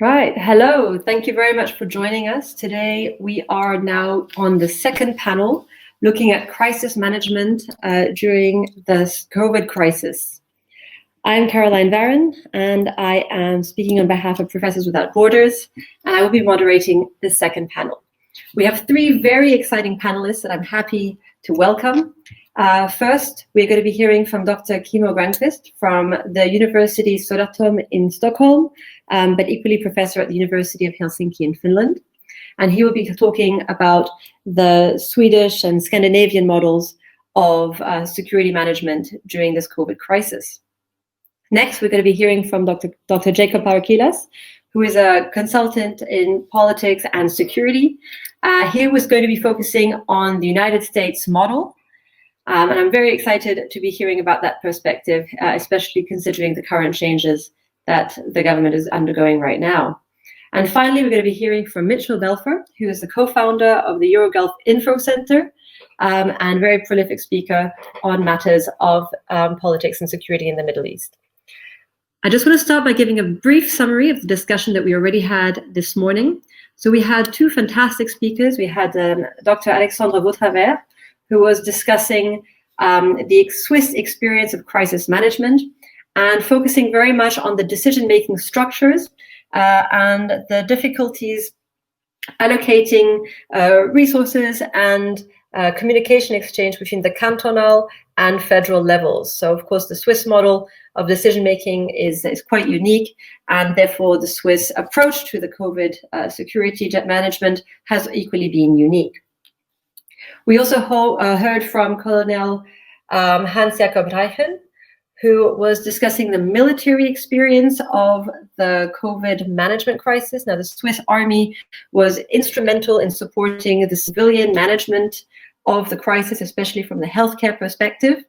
Right. Hello. Thank you very much for joining us. Today, we are now on the second panel looking at crisis management during the COVID crisis. I'm Caroline Varin, and I am speaking on behalf of Professors Without Borders, and I will be moderating the second panel. We have three very exciting panelists that I'm happy to welcome. First, we're going to be hearing from Dr. Kimmo Granqvist from the University Södertörn in Stockholm, but equally professor at the University of Helsinki in Finland. And he will be talking about the Swedish and Scandinavian models of security management during this COVID crisis. Next, we're going to be hearing from Dr. Jacob Parakilas, who is a consultant in politics and security. He was going to be focusing on the United States model. And I'm very excited to be hearing about that perspective, especially considering the current changes that the government is undergoing right now. And finally, we're going to be hearing from Mitchell Belfer, who is the co-founder of the Eurogulf Info Center and very prolific speaker on matters of politics and security in the Middle East. I just want to start by giving a brief summary of the discussion that we already had this morning. So we had two fantastic speakers. We had Dr. Alexandre Vautravers, who was discussing the Swiss experience of crisis management and focusing very much on the decision-making structures and the difficulties allocating resources and communication exchange between the cantonal and federal levels. So, of course, the Swiss model of decision-making is quite unique, and therefore the Swiss approach to the COVID security management has equally been unique. We also heard from Colonel Hans-Jakob Reichen, who was discussing the military experience of the COVID management crisis. Now, the Swiss Army was instrumental in supporting the civilian management of the crisis, especially from the healthcare perspective.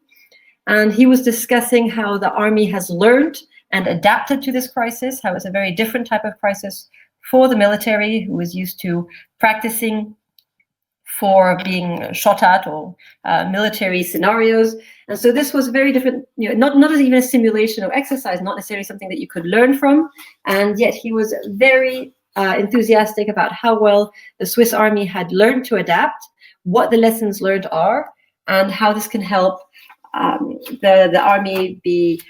And he was discussing how the Army has learned and adapted to this crisis, how it's a very different type of crisis for the military, who was used to practicing for being shot at or military scenarios. And so this was very different, not as even a simulation or exercise, not necessarily something that you could learn from. And yet he was very enthusiastic about how well the Swiss Army had learned to adapt, what the lessons learned are, and how this can help the Army be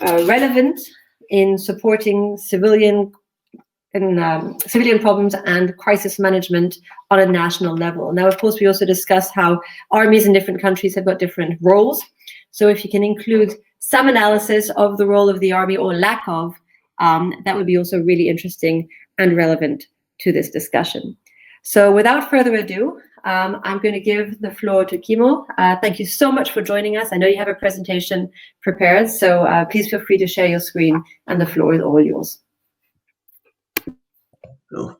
relevant in supporting civilian problems and crisis management on a national level. Now, of course, we also discuss how armies in different countries have got different roles. So if you can include some analysis of the role of the Army or lack of, that would be also really interesting and relevant to this discussion. So without further ado, I'm going to give the floor to Kimmo. Thank you so much for joining us. I know you have a presentation prepared, so please feel free to share your screen, and the floor is all yours. Oh,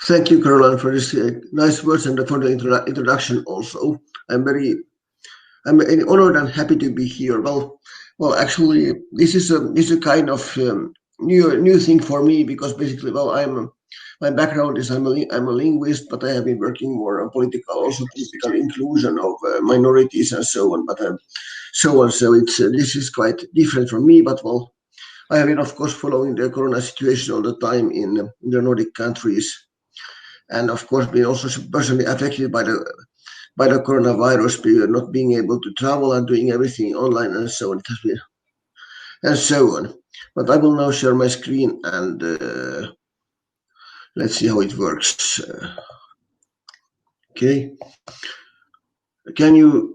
thank you, Caroline, for this nice words and for the introduction. Also, I'm honored and happy to be here. Well, actually, this is a kind of new thing for me, because basically, my background is I'm a linguist, but I have been working more on political inclusion of minorities and so on. So this is quite different from me, but well, I have been, of course, following the corona situation all the time in the Nordic countries, and of course, been also personally affected by the coronavirus, not being able to travel and doing everything online and so on. It has been, and so on. But I will now share my screen and let's see how it works. Okay. Can you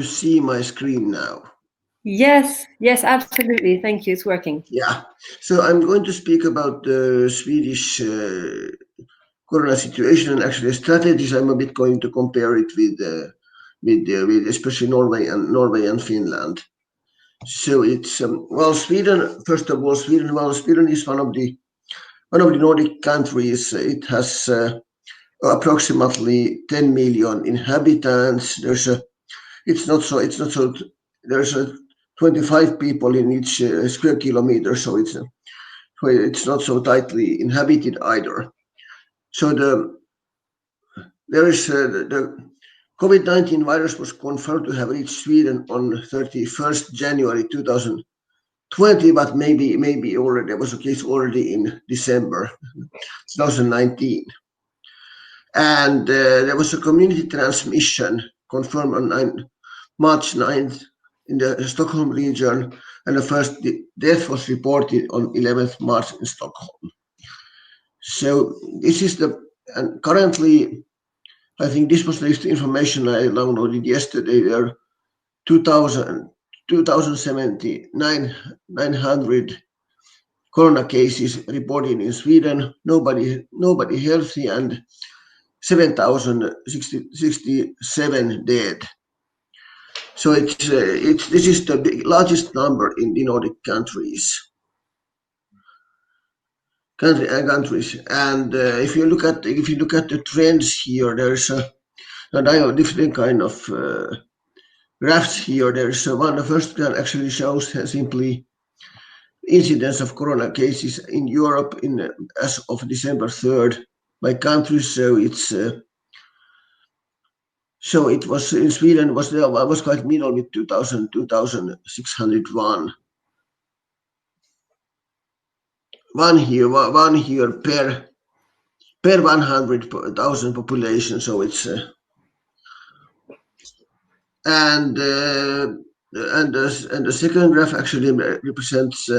see my screen now? Yes, absolutely. Thank you. It's working. Yeah. So I'm going to speak about the Swedish corona situation and actually strategies. I'm a bit going to compare it with especially Norway and Finland. So it's Sweden. First of all, Sweden is one of the Nordic countries. It has approximately 10 million inhabitants. There's 25 people in each square kilometer, so it's not so tightly inhabited either. So the COVID-19 virus was confirmed to have reached Sweden on 31st January 2020, 20, but maybe already there was a case already in December 2019. And there was a community transmission confirmed on March 9th in the Stockholm region, and the first death was reported on 11th March in Stockholm. So this is and currently, I think this was the information I downloaded yesterday. There are 900 corona cases reported in Sweden, nobody healthy, and 7,067 dead. So this is the largest number in the Nordic countries. And if you look at the trends here, there's a different kind of graphs here. There's one. The first one actually shows simply incidence of corona cases in Europe as of December 3rd by country. So it was in Sweden was quite middle with 2,601. One here per 100,000 population. So it's and the second graph actually represents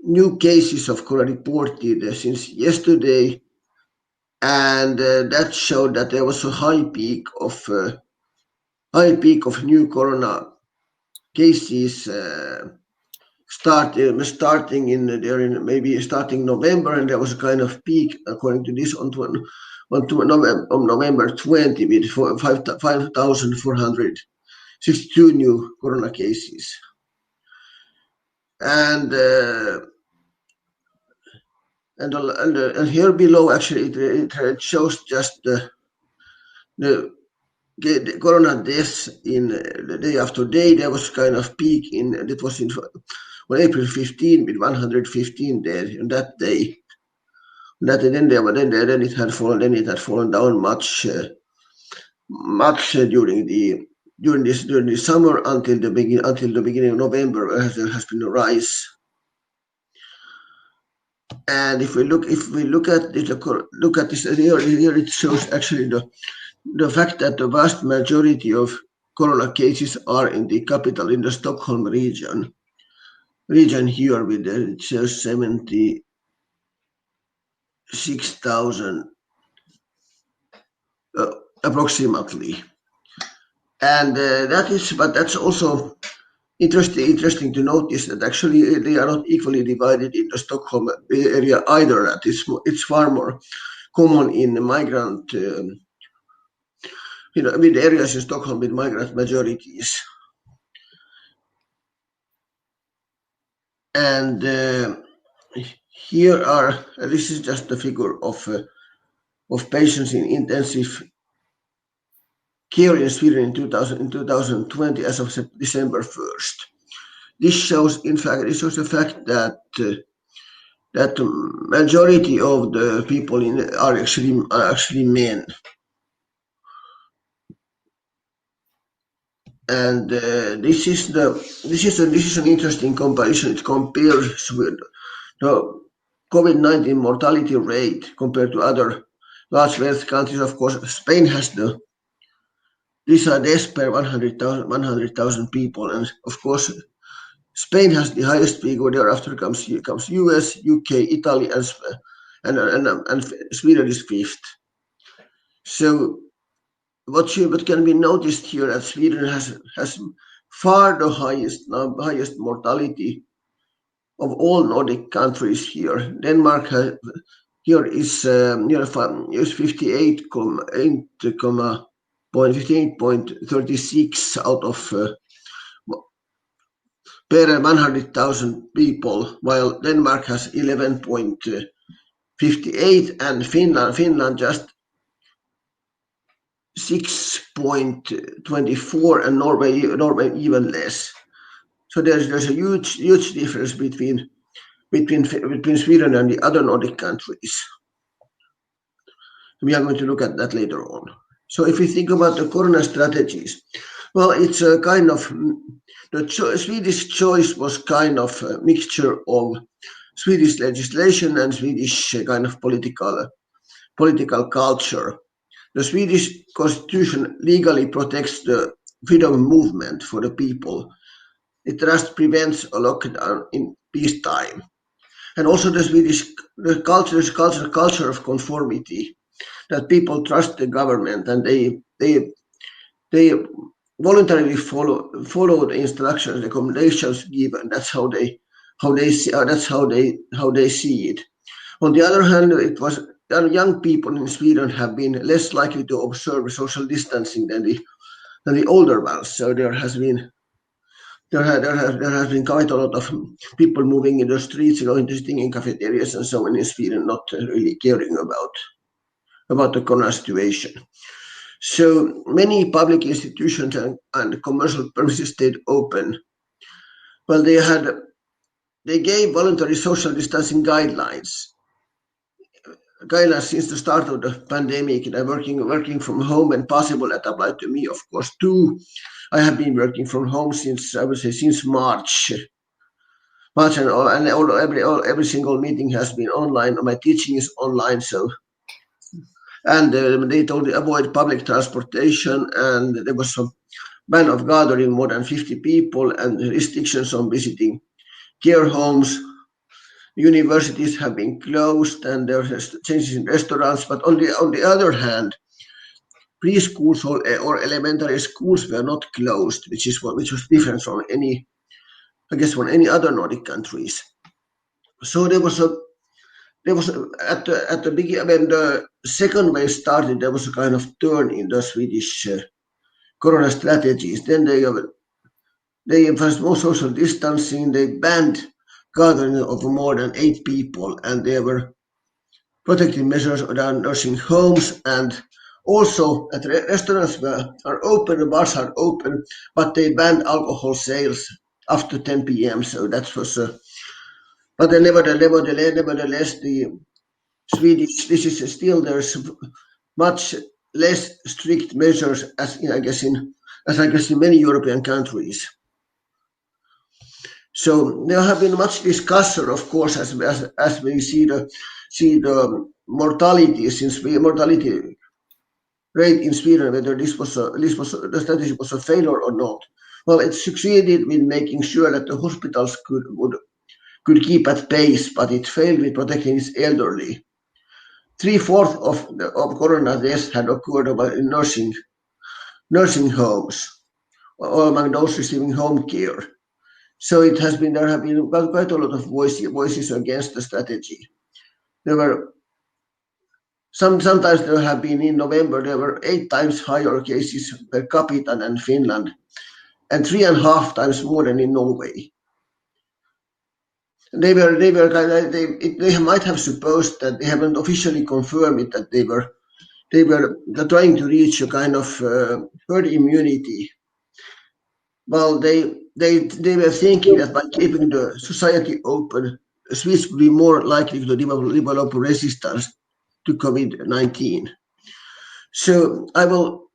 new cases of corona reported since yesterday, and that showed that there was a high peak of new corona cases starting November, and there was a kind of peak according to this on November 20 with 5,462 new corona cases. And here below actually it shows just the corona deaths in the day after day. There was kind of peak on April 15 with 115 dead on that day. Then it had fallen down much during the summer until the beginning of November, where there has been a rise. And if we look at this here it shows actually the fact that the vast majority of corona cases are in the capital, in the Stockholm region here, with it shows 76,000 approximately. And that's also interesting to notice that actually they are not equally divided in the Stockholm area either. That it's far more common in the migrant with areas in Stockholm with migrant majorities. And this is just the figure of patients in intensive care in Sweden in 2020 as of December 1st. This shows the fact that the majority of the people are actually men. And this is an interesting comparison. It compares with the COVID-19 mortality rate compared to other large wealth countries. Of course, Spain has these are deaths per 100,000 people, and of course, Spain has the highest figure. Thereafter comes US, UK, Italy, and Sweden is fifth. So what can be noticed here that Sweden has far the highest mortality of all Nordic countries here. Denmark is 58.36 out of per 100,000 people, while Denmark has 11.58 and Finland just 6.24, and Norway even less. So there's a huge difference between Sweden and the other Nordic countries. We are going to look at that later on. So if we think about the corona strategies, Well, it's a kind of Swedish choice was kind of a mixture of Swedish legislation and Swedish kind of political culture. The Swedish constitution legally protects the freedom of movement for the people. It thus prevents a lockdown in peacetime. And also the Swedish the culture of conformity, that people trust the government and they voluntarily follow the instructions, recommendations given. That's how they see it. On the other hand, it was young people in Sweden have been less likely to observe social distancing than the older ones. So there has been quite a lot of people moving in the streets, sitting in cafeterias and so on in Sweden, not really caring about the corona situation. So many public institutions and commercial premises stayed open. Well, they gave voluntary social distancing guidelines since the start of the pandemic. And working from home and possible that applied to me, of course, too. I have been working from home since I would say since March. Every single meeting has been online. My teaching is online, so and they told me avoid public transportation, and there was some ban of gathering more than 50 people and restrictions on visiting care homes. Universities have been closed, and there are changes in restaurants. But on the other hand, preschools or elementary schools were not closed, which was different from from any other Nordic countries. So there was at the beginning when the second wave started, there was a kind of turn in the Swedish corona strategies. Then they enforced more social distancing. They banned gathering of more than 8 people, and there were protective measures around nursing homes, and also at restaurants are open, the bars are open, but they banned alcohol sales after 10 p.m. So that was but then nevertheless, the Swedish, this is still there's much less strict measures as I guess in many European countries. So there have been much discussion, of course, as we see the mortality rate in Sweden, whether the strategy was a failure or not. Well, it succeeded with making sure that the hospitals could keep at pace, but it failed with protecting its elderly. Three-fourths of corona deaths had occurred in nursing homes, or among those receiving home care. So there have been quite a lot of voices against the strategy. There were sometimes there have been in November there were 8 times higher cases per capita than Finland, and 3.5 times more than in Norway. They might have supposed that they haven't officially confirmed it, that they were trying to reach a kind of herd immunity. Well, they were thinking that by keeping the society open, Swiss would be more likely to develop resistance to COVID-19. So I will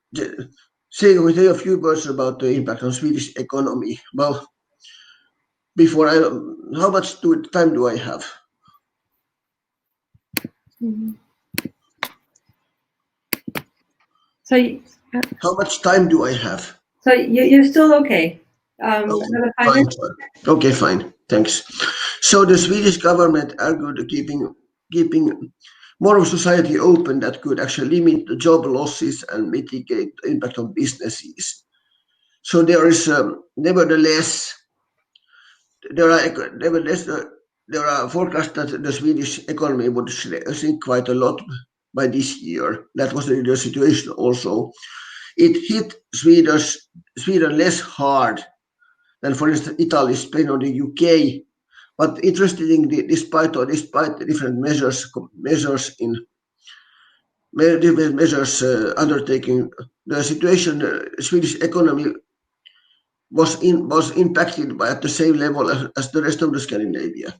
say a few words about the impact on Swedish economy. Well, how much time do I have? Mm-hmm. So, how much time do I have? So you're still okay. Fine. Okay, fine. Thanks. So the Swedish government argued keeping more of society open that could actually limit the job losses and mitigate the impact on businesses. So there is nevertheless there are forecasts that the Swedish economy would shrink quite a lot by this year. That was the situation also. It hit Sweden less hard than, for instance, Italy, Spain, or the UK. But interestingly, despite the different measures undertaken, the situation, the Swedish economy was impacted by at the same level as the rest of the Scandinavia.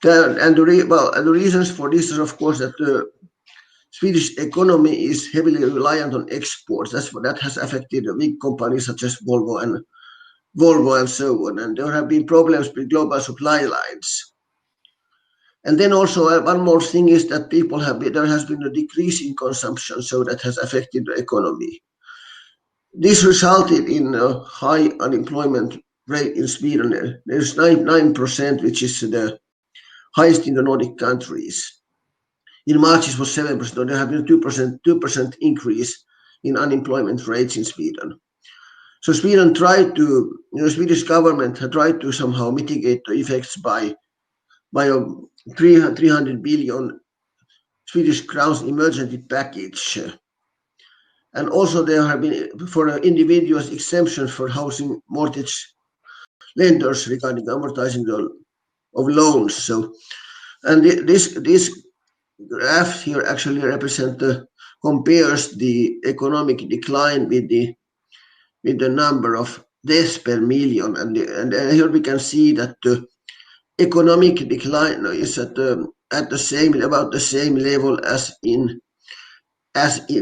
And the reasons for this is, of course, that Swedish economy is heavily reliant on exports. That has affected big companies such as Volvo and so on. And there have been problems with global supply lines. And then also one more thing is that there has been a decrease in consumption, so that has affected the economy. This resulted in a high unemployment rate in Sweden. There's 9%, which is the highest in the Nordic countries. In March, it was 7%. There have been a 2% increase in unemployment rates in Sweden. So Sweden Swedish government had tried to somehow mitigate the effects by a 300 billion Swedish crowns emergency package. And also there have been for individuals exemptions for housing mortgage lenders regarding amortizing of loans. So, and this graph here actually compares the economic decline with the number of deaths per million, and here we can see that the economic decline is at about the same level as in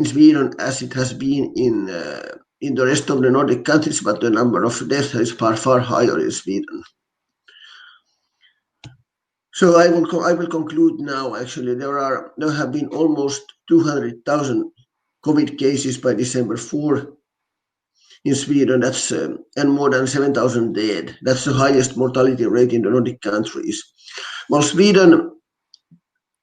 Sweden as it has been in the rest of the Nordic countries, but the number of deaths is far higher in Sweden. So I will conclude now. Actually, there have been almost 200,000 COVID cases by December 4 in Sweden. That's and more than 7,000 dead. That's the highest mortality rate in the Nordic countries. Well, Sweden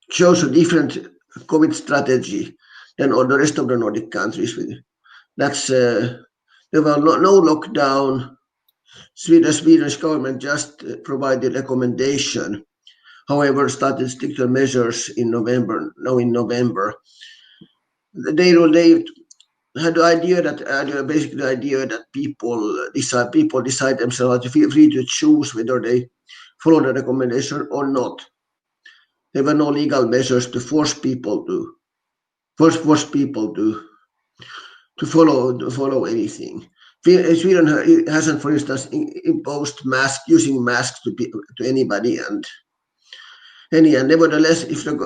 chose a different COVID strategy than all the rest of the Nordic countries. There were no lockdown. The Swedish government just provided recommendation. However, started stricter measures in November. Now in November, they had the idea that people decide themselves to feel free to choose whether they follow the recommendation or not. There were no legal measures to force people to follow anything. Sweden hasn't, for instance, imposed using masks to anybody, and nevertheless, if that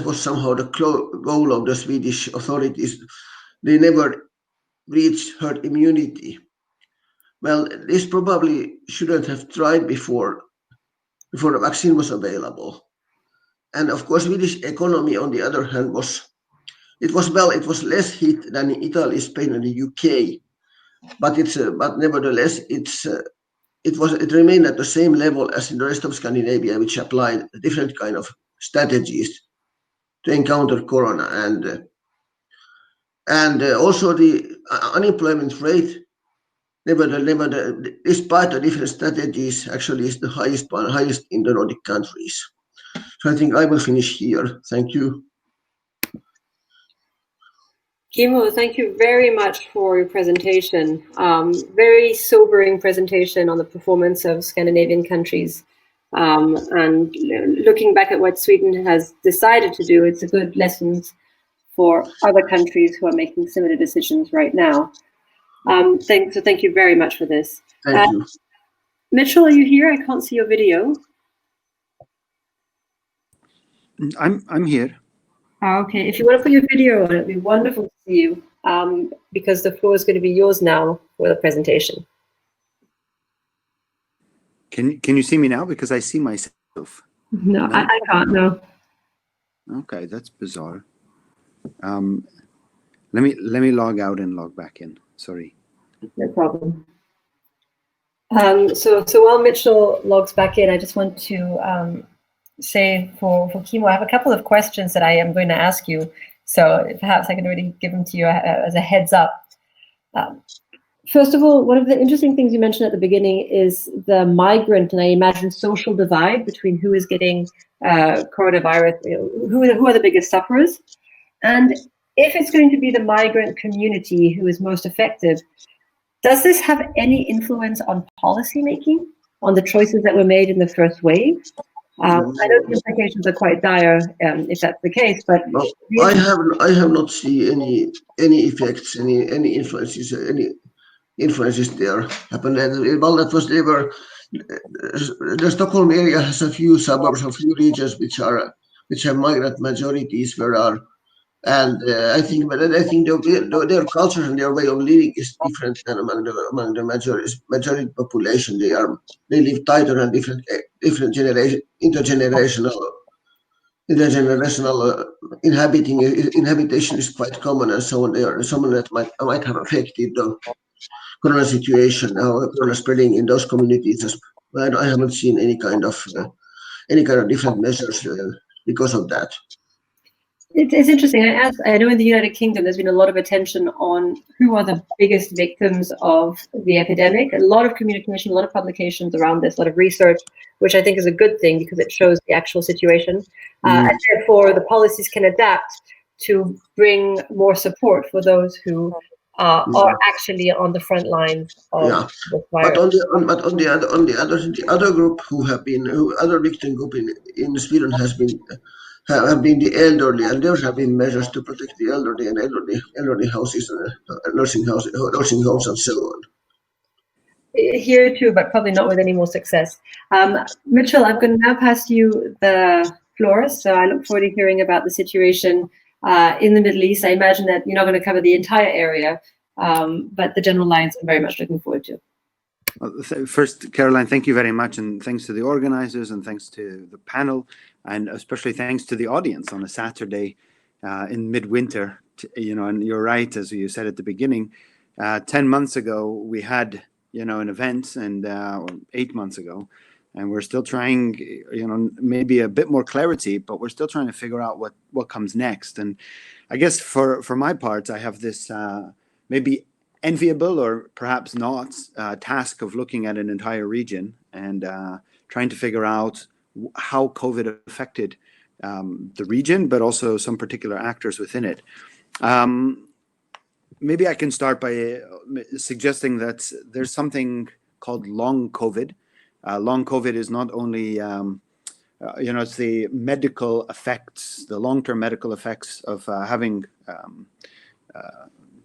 was somehow the goal of the Swedish authorities, they never reached herd immunity. Well, this probably shouldn't have tried before the vaccine was available. And of course, Swedish economy, on the other hand, was less hit than in Italy, Spain, and the UK. But nevertheless, it remained at the same level as in the rest of Scandinavia, which applied different kind of strategies to encounter corona, and also the unemployment rate, despite the different strategies, actually is the highest in the Nordic countries. So I think I will finish here. Thank you. Kimmo, thank you very much for your presentation. Very sobering presentation on the performance of Scandinavian countries. And looking back at what Sweden has decided to do, it's a good lesson for other countries who are making similar decisions right now. Thank you very much for this. Thank you. Mitchell, are you here? I can't see your video. I'm here. Okay, if you want to put your video on, it'd be wonderful to see you, because the floor is going to be yours now for the presentation. Can you see me now? Because I see myself. No, I can't. No. Okay, that's bizarre. Let me log out and log back in. Sorry. No problem. So while Mitchell logs back in, I just want to say for Kimmo, I have a couple of questions that I am going to ask you. So perhaps I can already give them to you as a heads up. First of all, one of the interesting things you mentioned at the beginning is the migrant, and I imagine social divide between who is getting coronavirus, who are the biggest sufferers. And if it's going to be the migrant community who is most affected, does this have any influence on policy making, on the choices that were made in the first wave? I know the implications are quite dire if that's the case, but I have not seen any effects, any influences there happen. Well, that was the Stockholm area has a few suburbs, a few regions which have migrant majorities and I think their culture and their way of living is different than among the majority population. They live tighter and different generation intergenerational inhabitation is quite common, and so on. They are someone that might have affected the corona situation or corona spreading in those communities. But I haven't seen any kind of different measures because of that. It's interesting. I know in the United Kingdom, there's been a lot of attention on who are the biggest victims of the epidemic. A lot of communication, a lot of publications around this, a lot of research, which I think is a good thing because it shows the actual situation. And therefore, the policies can adapt to bring more support for those who are actually on the front lines of this virus. The other group other victim group in Sweden have been the elderly, and there have been measures to protect the elderly and elderly houses, nursing homes, and so on. Here too, but probably not with any more success. Mitchell, I'm going to now pass you the floor. So I look forward to hearing about the situation in the Middle East. I imagine that you're not going to cover the entire area, but the general lines I'm very much looking forward to. First, Caroline, thank you very much, and thanks to the organizers, and thanks to the panel, and especially thanks to the audience on a Saturday in midwinter. And you're right, as you said at the beginning, 10 months ago we had an event, and 8 months ago, and we're still trying, maybe a bit more clarity, but we're still trying to figure out what comes next. And I guess for my part, I have this maybe enviable or perhaps not task of looking at an entire region and trying to figure out how COVID affected the region, but also some particular actors within it. Maybe I can start by suggesting that there's something called long COVID. Long COVID is not only, it's the medical effects, the long-term medical effects of having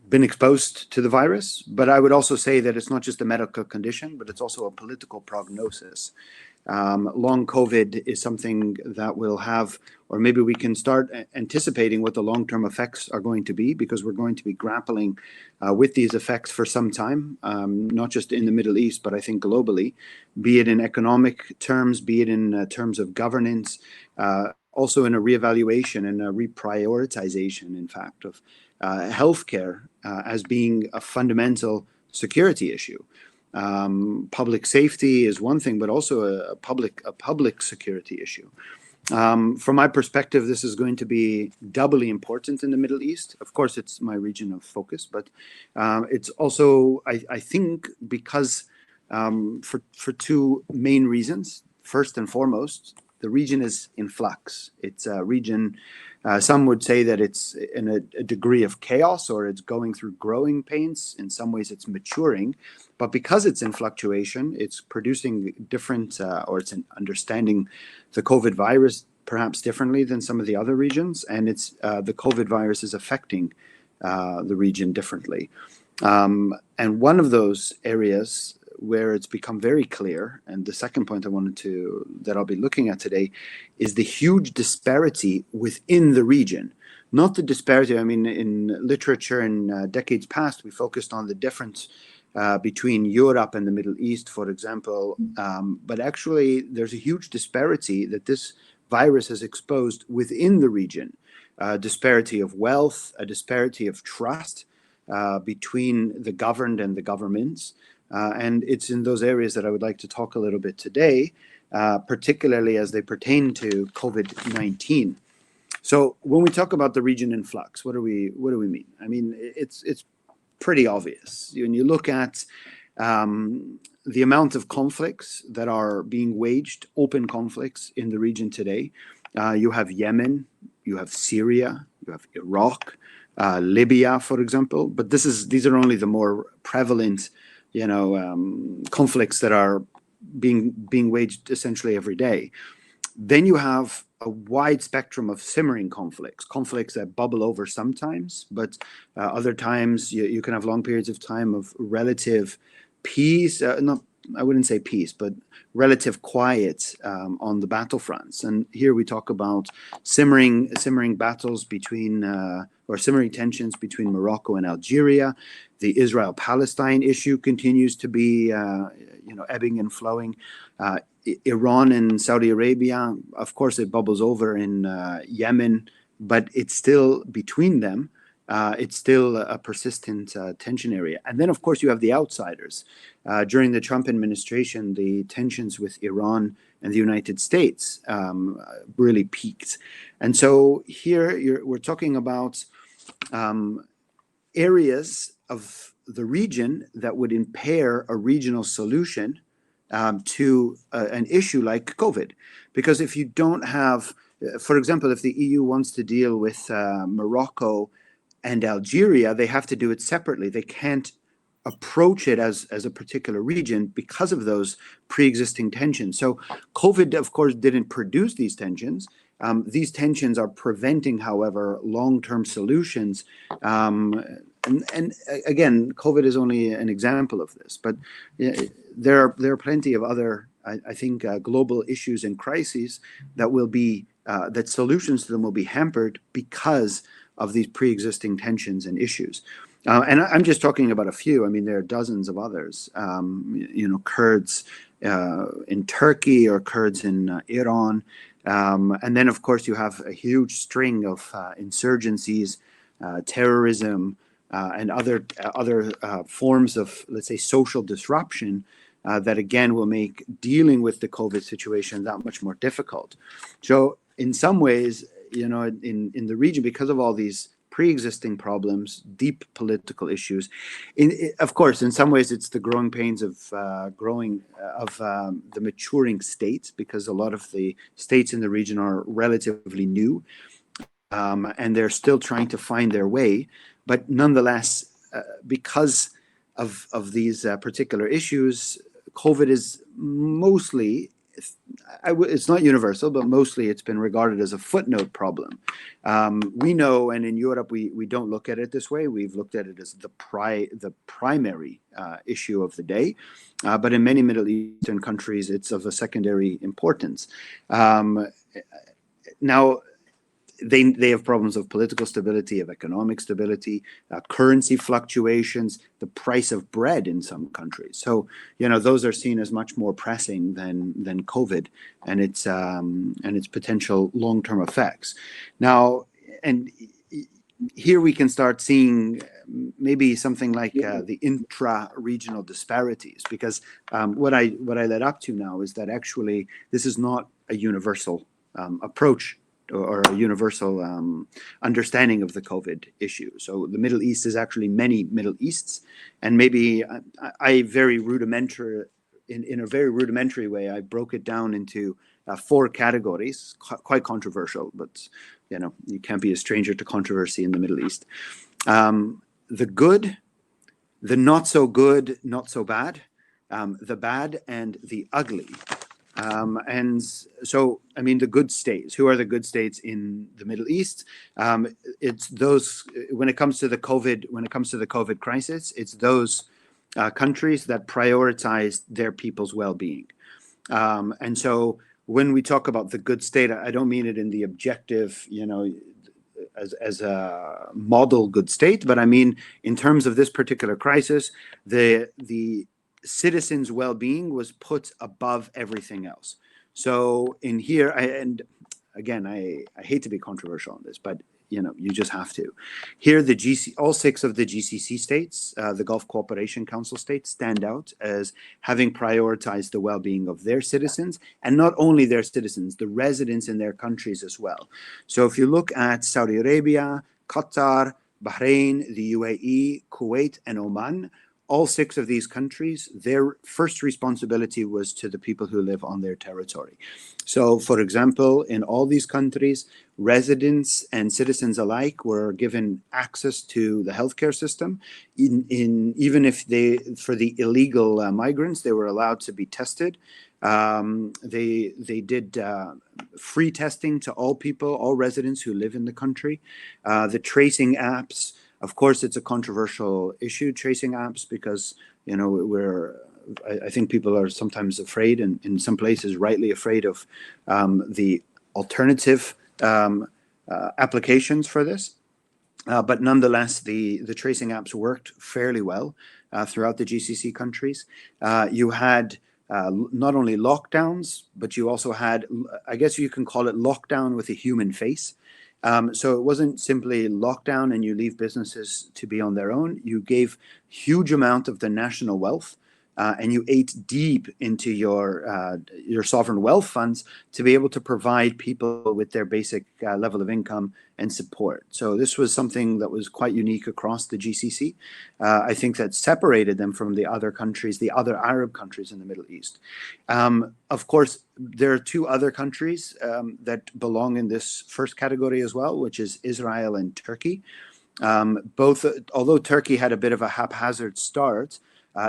been exposed to the virus, but I would also say that it's not just a medical condition, but it's also a political prognosis. Long COVID is something that will have, or maybe we can start anticipating what the long-term effects are going to be, because we're going to be grappling with these effects for some time, not just in the Middle East, but I think globally, be it in economic terms, be it in terms of governance, also in a reevaluation and a reprioritization, in fact, of healthcare as being a fundamental security issue. Public safety is one thing, but also a public security issue. From my perspective, this is going to be doubly important in the Middle East. Of course, it's my region of focus, but it's also, I think, because for two main reasons. First and foremost, the region is in flux. It's a region, some would say that it's in a degree of chaos, or it's going through growing pains. In some ways, it's maturing. But because it's in fluctuation, it's producing different, or it's understanding the COVID virus perhaps differently than some of the other regions. And it's the COVID virus is affecting the region differently. And one of those areas where it's become very clear, and the second point that I'll be looking at today, is the huge disparity within the region. Not the disparity, I mean, in literature in decades past, we focused on the difference between Europe and the Middle East, for example. But actually, there's a huge disparity that this virus has exposed within the region. A disparity of wealth, a disparity of trust between the governed and the governments. And it's in those areas that I would like to talk a little bit today, particularly as they pertain to COVID-19. So when we talk about the region in flux, what do we mean? I mean, it's pretty obvious. When you look at the amount of conflicts that are being waged, open conflicts in the region today, you have Yemen, you have Syria, you have Iraq, Libya, for example. But these are only the more prevalent, conflicts that are being waged essentially every day. Then you have a wide spectrum of simmering conflicts that bubble over sometimes, but other times you can have long periods of time of relative peace, not I wouldn't say peace, but relative quiet on the battlefronts. And here we talk about simmering battles between, or simmering tensions between Morocco and Algeria. The Israel-Palestine issue continues to be, ebbing and flowing. Iran and Saudi Arabia, of course, it bubbles over in Yemen, but it's still between them. It's still a persistent tension area. And then, of course, you have the outsiders. During the Trump administration, the tensions with Iran and the United States really peaked. And so here we're talking about areas of the region that would impair a regional solution to an issue like COVID. Because if you don't have, for example, if the EU wants to deal with Morocco and Algeria, they have to do it separately. They can't approach it as a particular region because of those pre-existing tensions. So COVID, of course, didn't produce these tensions. These tensions are preventing, however, long-term solutions. And again, COVID is only an example of this, but there are plenty of other, I think, global issues and crises that will be, that solutions to them will be hampered because of these pre-existing tensions and issues. And I'm just talking about a few. I mean, there are dozens of others. Kurds in Turkey or Kurds in Iran. And then, of course, you have a huge string of insurgencies, terrorism, and other forms of, let's say, social disruption that, again, will make dealing with the COVID situation that much more difficult. So in some ways, in the region, because of all these pre-existing problems, deep political issues, of course, in some ways, it's the growing pains of the maturing states, because a lot of the states in the region are relatively new, and they're still trying to find their way. But nonetheless, because of these particular issues, COVID is mostly, it's not universal, but mostly it's been regarded as a footnote problem. We know, and in Europe, we don't look at it this way. We've looked at it as the primary issue of the day. But in many Middle Eastern countries, it's of a secondary importance. Now, they have problems of political stability, of economic stability, currency fluctuations, the price of bread in some countries. So, those are seen as much more pressing than COVID and its potential long-term effects. Now, and here we can start seeing maybe something like the intra-regional disparities, because what I led up to now is that actually this is not a universal approach or a universal understanding of the COVID issue. So the Middle East is actually many Middle Easts, and maybe I very rudimentary, in a very rudimentary way, I broke it down into 4 categories, quite controversial, but you can't be a stranger to controversy in the Middle East. The good, the not so good, not so bad, the bad, and the ugly. And so, I mean, the good states. Who are the good states in the Middle East? It's those. When it comes to the COVID crisis, it's those countries that prioritize their people's well-being. And so, when we talk about the good state, I don't mean it in the objective, as a model good state, but I mean in terms of this particular crisis, the citizens' well-being was put above everything else. So in here, and again, I hate to be controversial on this, but you just have to. Here, all 6 of the GCC states, the Gulf Cooperation Council states, stand out as having prioritized the well-being of their citizens, and not only their citizens, the residents in their countries as well. So if you look at Saudi Arabia, Qatar, Bahrain, the UAE, Kuwait, and Oman, all 6 of these countries, their first responsibility was to the people who live on their territory. So, for example, in all these countries, residents and citizens alike were given access to the healthcare system. Even if for the illegal migrants, they were allowed to be tested. They did free testing to all people, all residents who live in the country. The tracing apps. Of course, it's a controversial issue, tracing apps, because we're I think people are sometimes afraid, and in some places rightly afraid of the alternative applications for this. But nonetheless, the tracing apps worked fairly well throughout the GCC countries. You had not only lockdowns, but you also had, I guess you can call it lockdown with a human face. So it wasn't simply lockdown and you leave businesses to be on their own. You gave huge amount of the national wealth and you ate deep into your sovereign wealth funds to be able to provide people with their basic level of income and support. So this was something that was quite unique across the GCC. I think that separated them from the other countries, the other Arab countries in the Middle East. Of course, there are two other countries that belong in this first category as well, which is Israel and Turkey. Both, although Turkey had a bit of a haphazard start,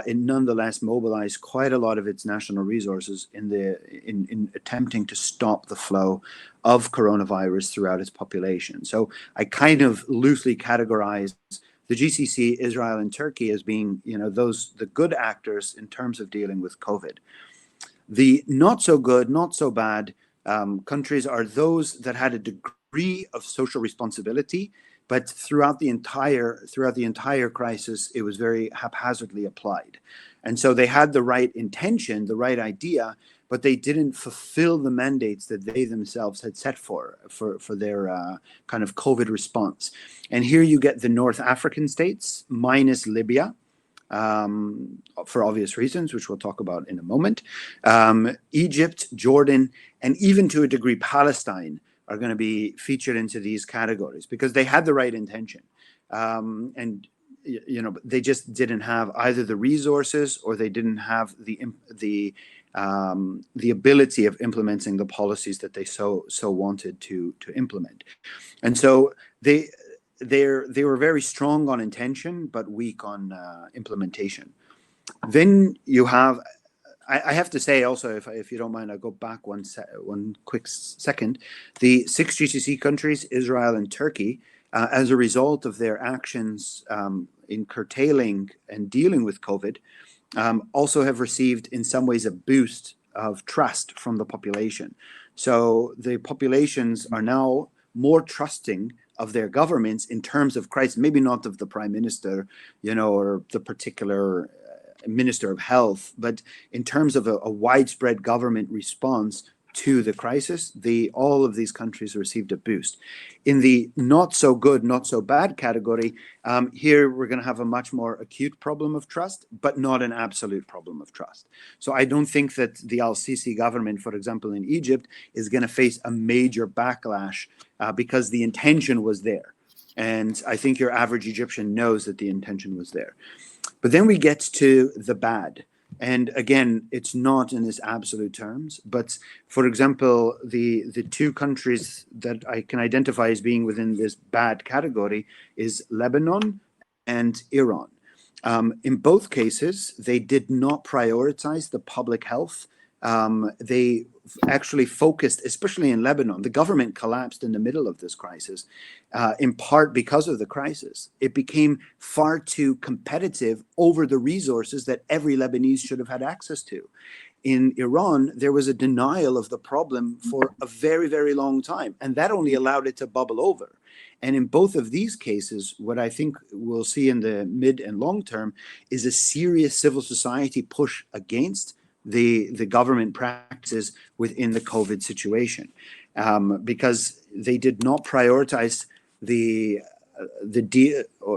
it nonetheless mobilized quite a lot of its national resources in attempting to stop the flow of coronavirus throughout its population. So I kind of loosely categorize the GCC, Israel, and Turkey as being, the good actors in terms of dealing with COVID. The not so good, not so bad countries are those that had a degree of social responsibility, but throughout the entire crisis, it was very haphazardly applied. And so they had the right intention, the right idea, but they didn't fulfill the mandates that they themselves had set for their kind of COVID response. And here you get the North African states minus Libya, for obvious reasons, which we'll talk about in a moment. Egypt, Jordan, and even to a degree Palestine are going to be featured into these categories because they had the right intention. And they just didn't have either the resources or they didn't have the ability of implementing the policies that they so wanted to implement. And so they were very strong on intention but weak on implementation. Then you have, I have to say also, if you don't mind, I'll go back one quick second. The 6 GCC countries, Israel and Turkey, as a result of their actions in curtailing and dealing with COVID, also have received in some ways a boost of trust from the population. So the populations are now more trusting of their governments in terms of crisis, maybe not of the prime minister, or the particular Minister of Health, but in terms of a widespread government response to the crisis, all of these countries received a boost. In the not so good, not so bad category, here we're going to have a much more acute problem of trust, but not an absolute problem of trust. So I don't think that the Al-Sisi government, for example, in Egypt, is going to face a major backlash because the intention was there. And I think your average Egyptian knows that the intention was there. But then we get to the bad. And again, it's not in this absolute terms, but for example, the two countries that I can identify as being within this bad category is Lebanon and Iran. In both cases, they did not prioritize the public health. They actually focused, especially in Lebanon, the government collapsed in the middle of this crisis, in part because of the crisis. It became far too competitive over the resources that every Lebanese should have had access to. In Iran, there was a denial of the problem for a very, very long time, and that only allowed it to bubble over. And in both of these cases, what I think we'll see in the mid and long term is a serious civil society push against the government practices within the COVID situation, because they did not prioritize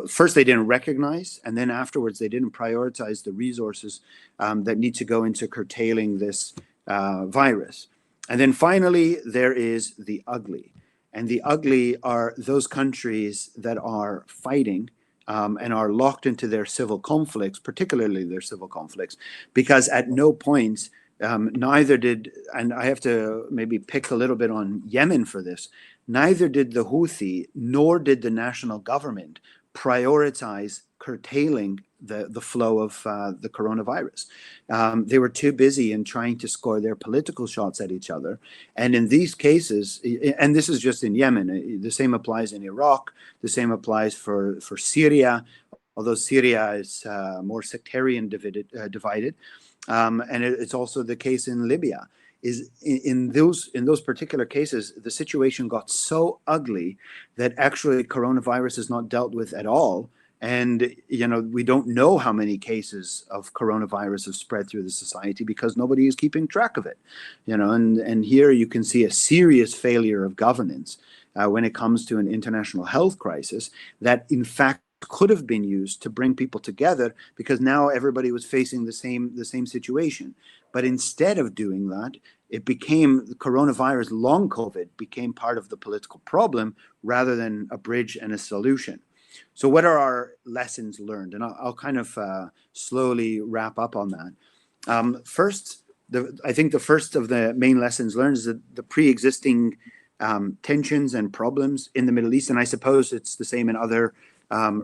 first they didn't recognize, and then afterwards they didn't prioritize the resources that need to go into curtailing this virus. And then finally, there is the ugly. And the ugly are those countries that are fighting and are locked into their civil conflicts, particularly their civil conflicts, because at no point neither did, and I have to maybe pick a little bit on Yemen for this, neither did the Houthi nor did the national government prioritize curtailing the flow of the coronavirus. They were too busy in trying to score their political shots at each other. And in these cases, and this is just in Yemen, the same applies in Iraq, the same applies for Syria, although Syria is more sectarian divided. And it's also the case in Libya. Is in those particular cases, the situation got so ugly that actually coronavirus is not dealt with at all. And, we don't know how many cases of coronavirus have spread through the society because nobody is keeping track of it. And here you can see a serious failure of governance when it comes to an international health crisis that, in fact, could have been used to bring people together, because now everybody was facing the same situation. But instead of doing that, it became coronavirus, long COVID, became part of the political problem rather than a bridge and a solution. So what are our lessons learned? And I'll kind of slowly wrap up on that. First, I think the first of the main lessons learned is that the pre-existing tensions and problems in the Middle East, and I suppose it's the same in other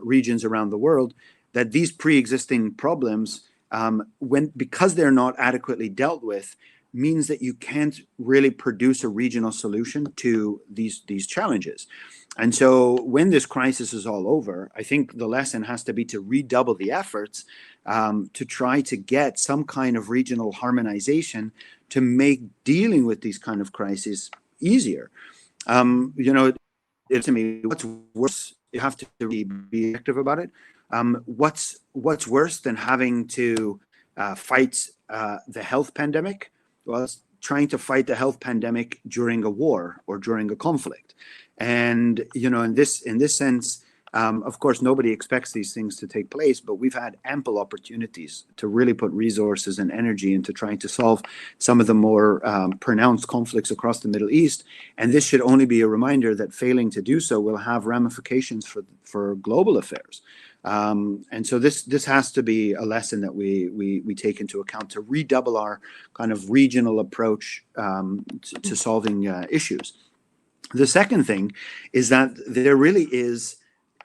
regions around the world, that these pre-existing problems, because they're not adequately dealt with, means that you can't really produce a regional solution to these challenges. And so when this crisis is all over, I think the lesson has to be to redouble the efforts to try to get some kind of regional harmonization to make dealing with these kind of crises easier. To me, what's worse, you have to really be active about it. What's worse than having to fight the health pandemic? Well, it's trying to fight the health pandemic during a war or during a conflict. And in this sense, of course, nobody expects these things to take place, but we've had ample opportunities to really put resources and energy into trying to solve some of the more pronounced conflicts across the Middle East. And this should only be a reminder that failing to do so will have ramifications for global affairs. And so this has to be a lesson that we take into account to redouble our kind of regional approach to solving issues. The second thing is that there really is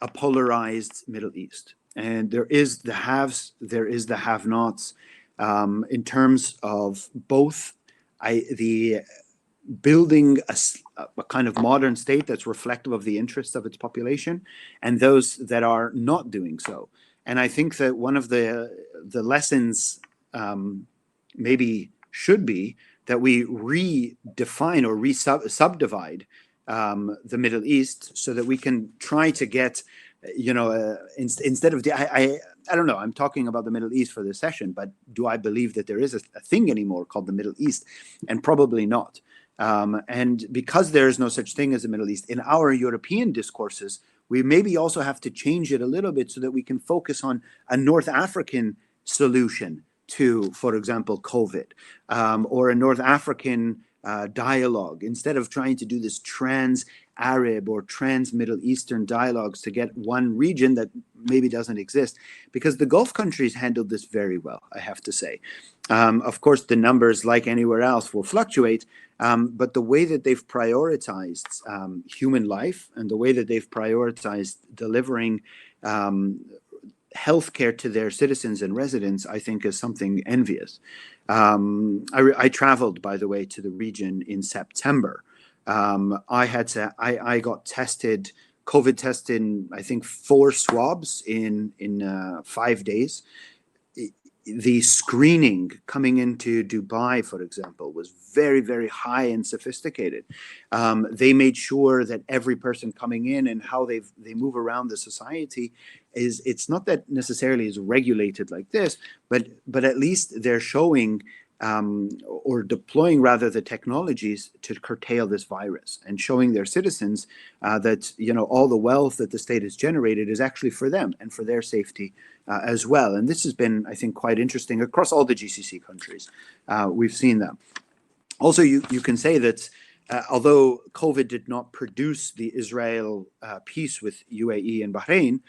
a polarized Middle East, and there is the haves, there is the have-nots, in terms of both the building a kind of modern state that's reflective of the interests of its population, and those that are not doing so. And I think that one of the lessons maybe should be that we redefine or subdivide the Middle East so that we can try to get, instead of I don't know, I'm talking about the Middle East for this session, but do I believe that there is a thing anymore called the Middle East? And probably not. And because there is no such thing as the Middle East, in our European discourses, we maybe also have to change it a little bit so that we can focus on a North African solution to, for example, COVID, or a North African dialogue, instead of trying to do this trans-Arab or trans-Middle Eastern dialogues to get one region that maybe doesn't exist, because the Gulf countries handled this very well, I have to say. Of course, the numbers, like anywhere else, will fluctuate, but the way that they've prioritized human life and the way that they've prioritized delivering healthcare to their citizens and residents, I think, is something envious. I traveled, by the way, to the region in September. I got tested, COVID tested, I think 4 swabs in 5 days. The screening coming into Dubai, for example, was very, very high and sophisticated. They made sure that every person coming in and how they move around the society it's not that necessarily is regulated like this, but at least they're showing or deploying rather the technologies to curtail this virus, and showing their citizens that all the wealth that the state has generated is actually for them and for their safety as well. And this has been, I think, quite interesting across all the GCC countries. We've seen that. Also, you can say that although COVID did not produce the Israel peace with UAE and Bahrain,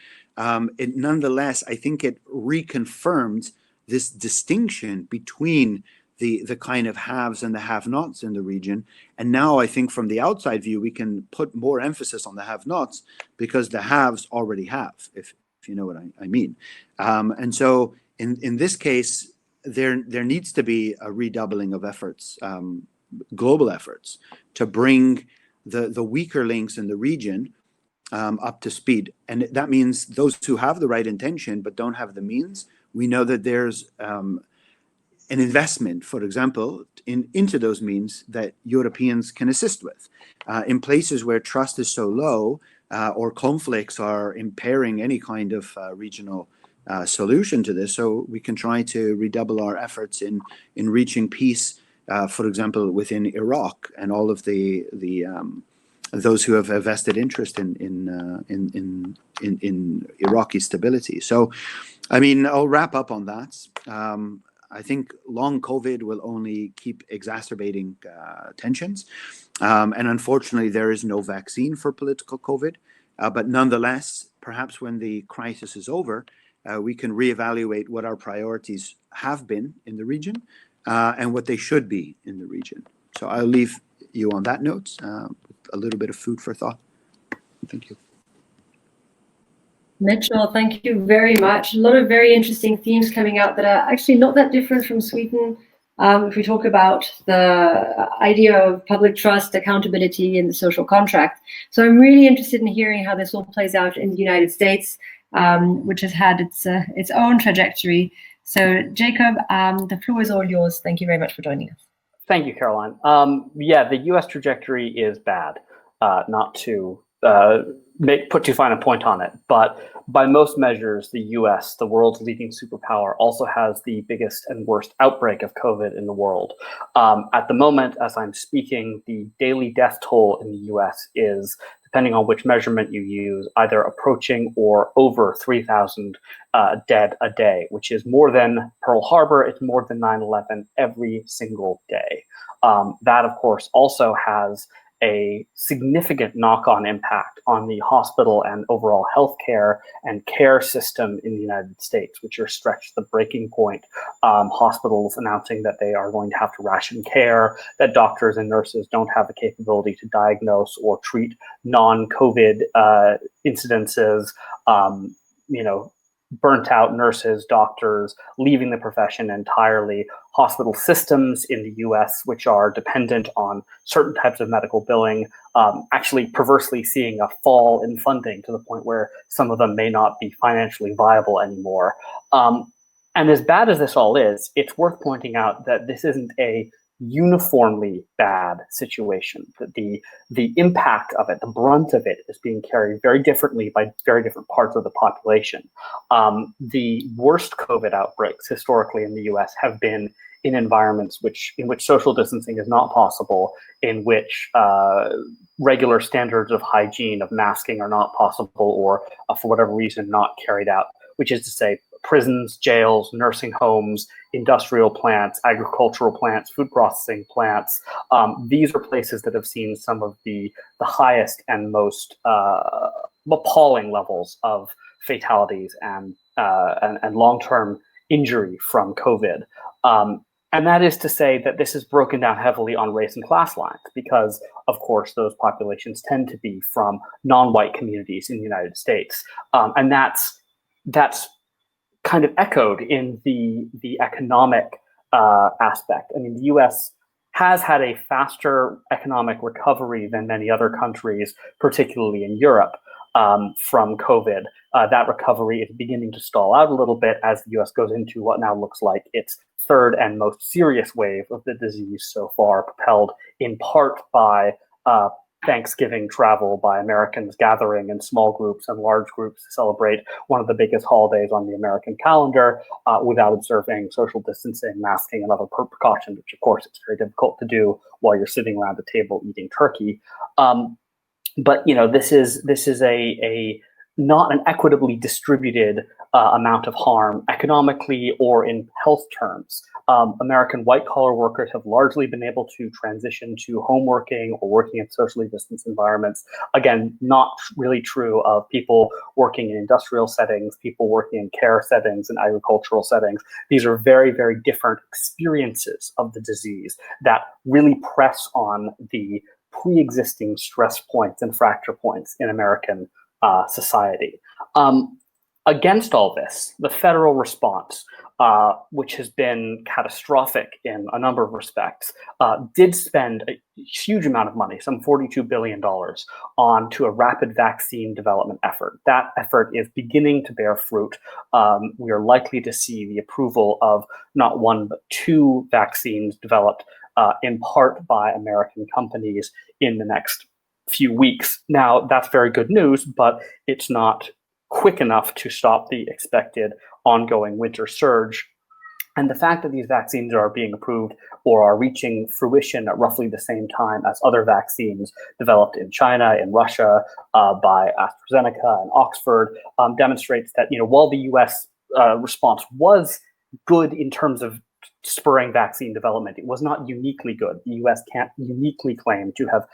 it nonetheless, I think it reconfirmed this distinction between the kind of haves and the have-nots in the region. And now I think from the outside view, we can put more emphasis on the have-nots because the haves already have, if you know what I mean. And so in this case, there needs to be a redoubling of efforts, global efforts, to bring the weaker links in the region up to speed. And that means those who have the right intention but don't have the means, we know that there's an investment, for example, into those means that Europeans can assist with. In places where trust is so low or conflicts are impairing any kind of regional solution to this, so we can try to redouble our efforts in reaching peace, for example, within Iraq and all of the those who have a vested interest in Iraqi stability. So, I mean, I'll wrap up on that. I think long COVID will only keep exacerbating tensions. And unfortunately, there is no vaccine for political COVID. But nonetheless, perhaps when the crisis is over, we can reevaluate what our priorities have been in the region and what they should be in the region. So I'll leave you on that note, with a little bit of food for thought. Thank you. Mitchell, thank you very much. A lot of very interesting themes coming out that are actually not that different from Sweden. If we talk about the idea of public trust, accountability, and the social contract. So I'm really interested in hearing how this all plays out in the United States, which has had its own trajectory. So Jacob, the floor is all yours. Thank you very much for joining us. Thank you, Caroline. Yeah, the U.S. trajectory is bad, not to put too fine a point on it, but by most measures, the U.S., the world's leading superpower, also has the biggest and worst outbreak of COVID in the world. At the moment, as I'm speaking, the daily death toll in the U.S. is, depending on which measurement you use, either approaching or over 3,000 dead a day, which is more than Pearl Harbor, it's more than 9/11 every single day. That, of course, also has a significant knock-on impact on the hospital and overall healthcare and care system in the United States, which are stretched to the breaking point. Hospitals announcing that they are going to have to ration care, that doctors and nurses don't have the capability to diagnose or treat non-COVID incidences, burnt out nurses, doctors leaving the profession entirely, hospital systems in the US, which are dependent on certain types of medical billing, actually perversely seeing a fall in funding to the point where some of them may not be financially viable anymore. And as bad as this all is, it's worth pointing out that this isn't a uniformly bad situation, that the impact of it, the brunt of it, is being carried very differently by very different parts of the population. The worst COVID outbreaks historically in the US have been in environments in which social distancing is not possible, in which regular standards of hygiene, of masking are not possible, or for whatever reason not carried out, which is to say prisons, jails, nursing homes, industrial plants, agricultural plants, food processing plants. These are places that have seen some of the highest and most appalling levels of fatalities and long-term injury from COVID. And that is to say that this is broken down heavily on race and class lines, because, of course, those populations tend to be from non-white communities in the United States. And that's kind of echoed in the economic aspect. I mean, the US has had a faster economic recovery than many other countries, particularly in Europe, from COVID. That recovery is beginning to stall out a little bit as the US goes into what now looks like its third and most serious wave of the disease so far, propelled in part by Thanksgiving travel, by Americans gathering in small groups and large groups to celebrate one of the biggest holidays on the American calendar without observing social distancing, masking, and other precautions, which of course it's very difficult to do while you're sitting around a table eating turkey. But this is a not an equitably distributed amount of harm economically or in health terms. American white-collar workers have largely been able to transition to home working or working in socially distanced environments. Again, not really true of people working in industrial settings, people working in care settings and agricultural settings. These are very, very different experiences of the disease that really press on the pre-existing stress points and fracture points in American society. Against all this, the federal response which has been catastrophic in a number of respects, did spend a huge amount of money, some $42 billion, onto a rapid vaccine development effort. That effort is beginning to bear fruit. We are likely to see the approval of not one, but two vaccines developed in part by American companies in the next few weeks. Now, that's very good news, but it's not quick enough to stop the expected ongoing winter surge. And the fact that these vaccines are being approved or are reaching fruition at roughly the same time as other vaccines developed in China and Russia by AstraZeneca and Oxford demonstrates that, while the US response was good in terms of spurring vaccine development, it was not uniquely good. The US can't uniquely claim to have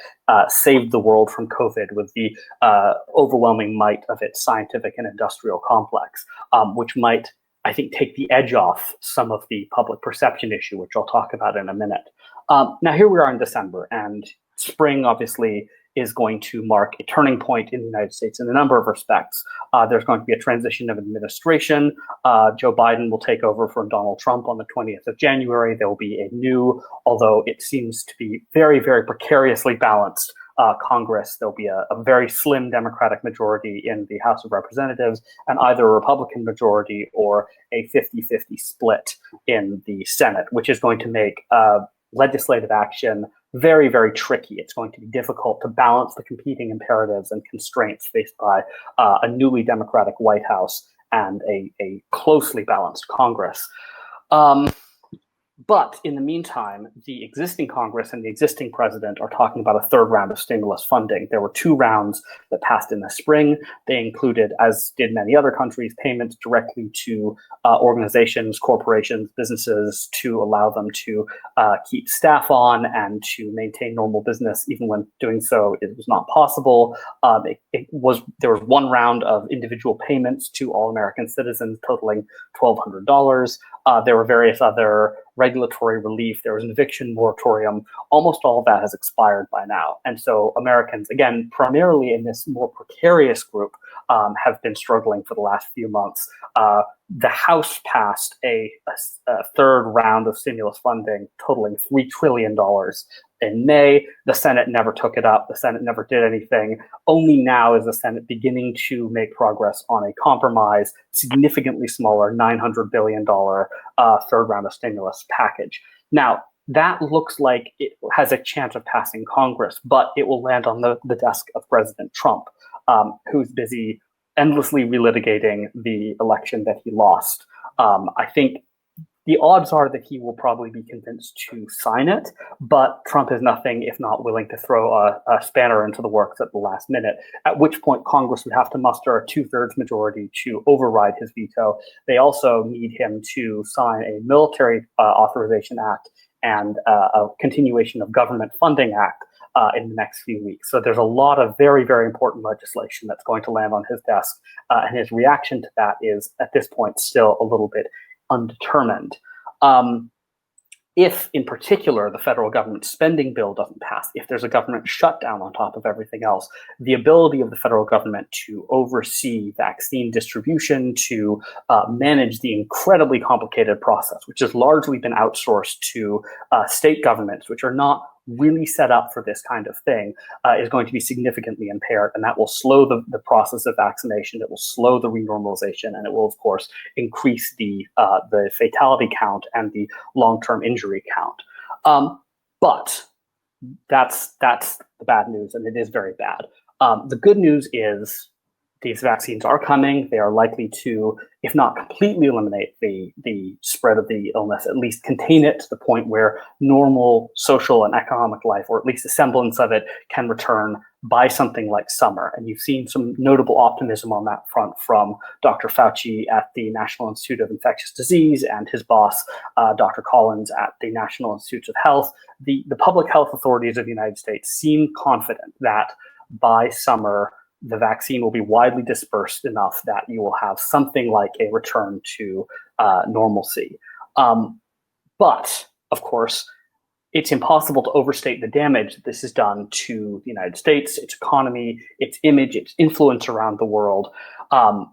saved the world from COVID with the overwhelming might of its scientific and industrial complex, which might, I think, take the edge off some of the public perception issue, which I'll talk about in a minute. Now, here we are in December, and spring obviously is going to mark a turning point in the United States in a number of respects. There's going to be a transition of administration. Joe Biden will take over from Donald Trump on the 20th of January. There will be a new, although it seems to be very, very precariously balanced Congress. There'll be a very slim Democratic majority in the House of Representatives and either a Republican majority or a 50-50 split in the Senate, which is going to make legislative action very, very tricky. It's going to be difficult to balance the competing imperatives and constraints faced by a newly Democratic White House and a closely balanced Congress. But in the meantime, the existing Congress and the existing president are talking about a third round of stimulus funding. There were two rounds that passed in the spring. They included, as did many other countries, payments directly to organizations, corporations, businesses to allow them to keep staff on and to maintain normal business, even when doing so it was not possible. There was one round of individual payments to all American citizens totaling $1,200. There were various other regulatory relief. There was an eviction moratorium. Almost all of that has expired by now. And so Americans, again, primarily in this more precarious group, have been struggling for the last few months. The House passed a third round of stimulus funding totaling $3 trillion in May. The Senate never took it up. The Senate never did anything. Only now is the Senate beginning to make progress on a compromise, significantly smaller $900 billion third round of stimulus package. Now, that looks like it has a chance of passing Congress, but it will land on the desk of President Trump, who's busy endlessly relitigating the election that he lost. I think the odds are that he will probably be convinced to sign it, but Trump is nothing if not willing to throw a spanner into the works at the last minute, at which point Congress would have to muster a 2/3 majority to override his veto. They also need him to sign a military authorization act and a continuation of government funding act in the next few weeks. So there's a lot of very, very important legislation that's going to land on his desk, and his reaction to that is, at this point, still a little bit undetermined. If, in particular, the federal government spending bill doesn't pass, if there's a government shutdown on top of everything else, the ability of the federal government to oversee vaccine distribution, to manage the incredibly complicated process, which has largely been outsourced to state governments, which are not really set up for this kind of thing, is going to be significantly impaired, and that will slow the process of vaccination. It will slow the renormalization, and it will, of course, increase the fatality count and the long-term injury count. But that's the bad news, and it is very bad. The good news is these vaccines are coming. They are likely to, if not completely eliminate the spread of the illness, at least contain it to the point where normal social and economic life, or at least a semblance of it, can return by something like summer. And you've seen some notable optimism on that front from Dr. Fauci at the National Institute of Infectious Disease and his boss, Dr. Collins at the National Institutes of Health. The public health authorities of the United States seem confident that by summer, the vaccine will be widely dispersed enough that you will have something like a return to normalcy. But, of course, it's impossible to overstate the damage that this has done to the United States, its economy, its image, its influence around the world. The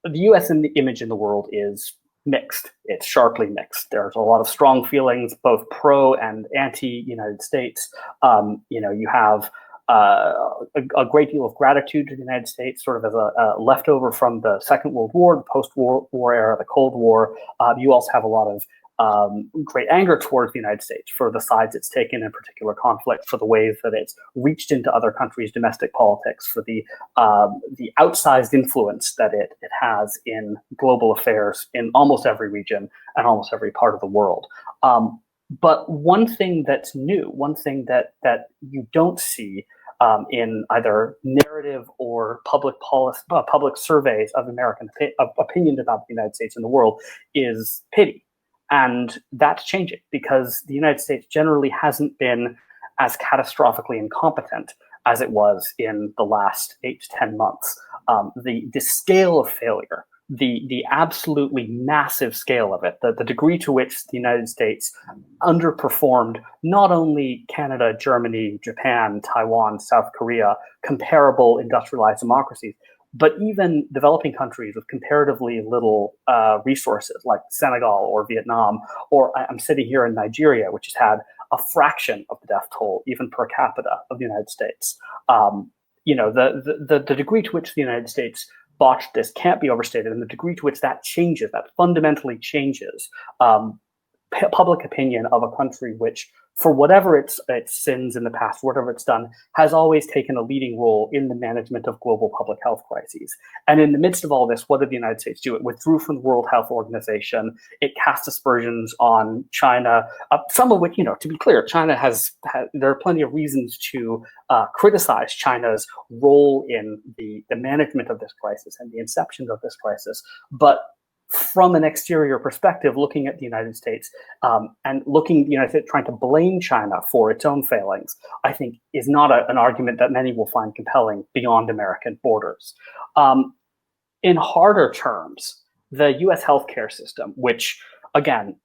U.S. image in the world is mixed. It's sharply mixed. There's a lot of strong feelings, both pro and anti-United States. You have a great deal of gratitude to the United States, sort of as a leftover from the Second World War, the post-war era, the Cold War. You also have a lot of great anger towards the United States for the sides it's taken in particular conflict, for the ways that it's reached into other countries' domestic politics, for the outsized influence that it has in global affairs in almost every region and almost every part of the world. But one thing that's new, one thing that you don't see in either narrative or public policy, public surveys of American opinion about the United States and the world, is pity. And that's changing because the United States generally hasn't been as catastrophically incompetent as it was in the last 8 to 10 months. The scale of failure, the absolutely massive scale of it, the degree to which the United States underperformed not only Canada, Germany, Japan, Taiwan, South Korea, comparable industrialized democracies, but even developing countries with comparatively little resources like Senegal or Vietnam, or I'm sitting here in Nigeria, which has had a fraction of the death toll, even per capita, of the United States. The degree to which the United States botched this can't be overstated, and the degree to which that changes, that fundamentally changes public opinion of a country which, for whatever its sins in the past, whatever it's done, has always taken a leading role in the management of global public health crises. And in the midst of all this, what did the United States do? It withdrew from the World Health Organization. It cast aspersions on China, some of which, to be clear, China there are plenty of reasons to criticize China's role in the management of this crisis and the inception of this crisis. But from an exterior perspective, looking at the United States and looking at the United States trying to blame China for its own failings, I think is not an argument that many will find compelling beyond American borders. In harder terms, the U.S. healthcare system, which again,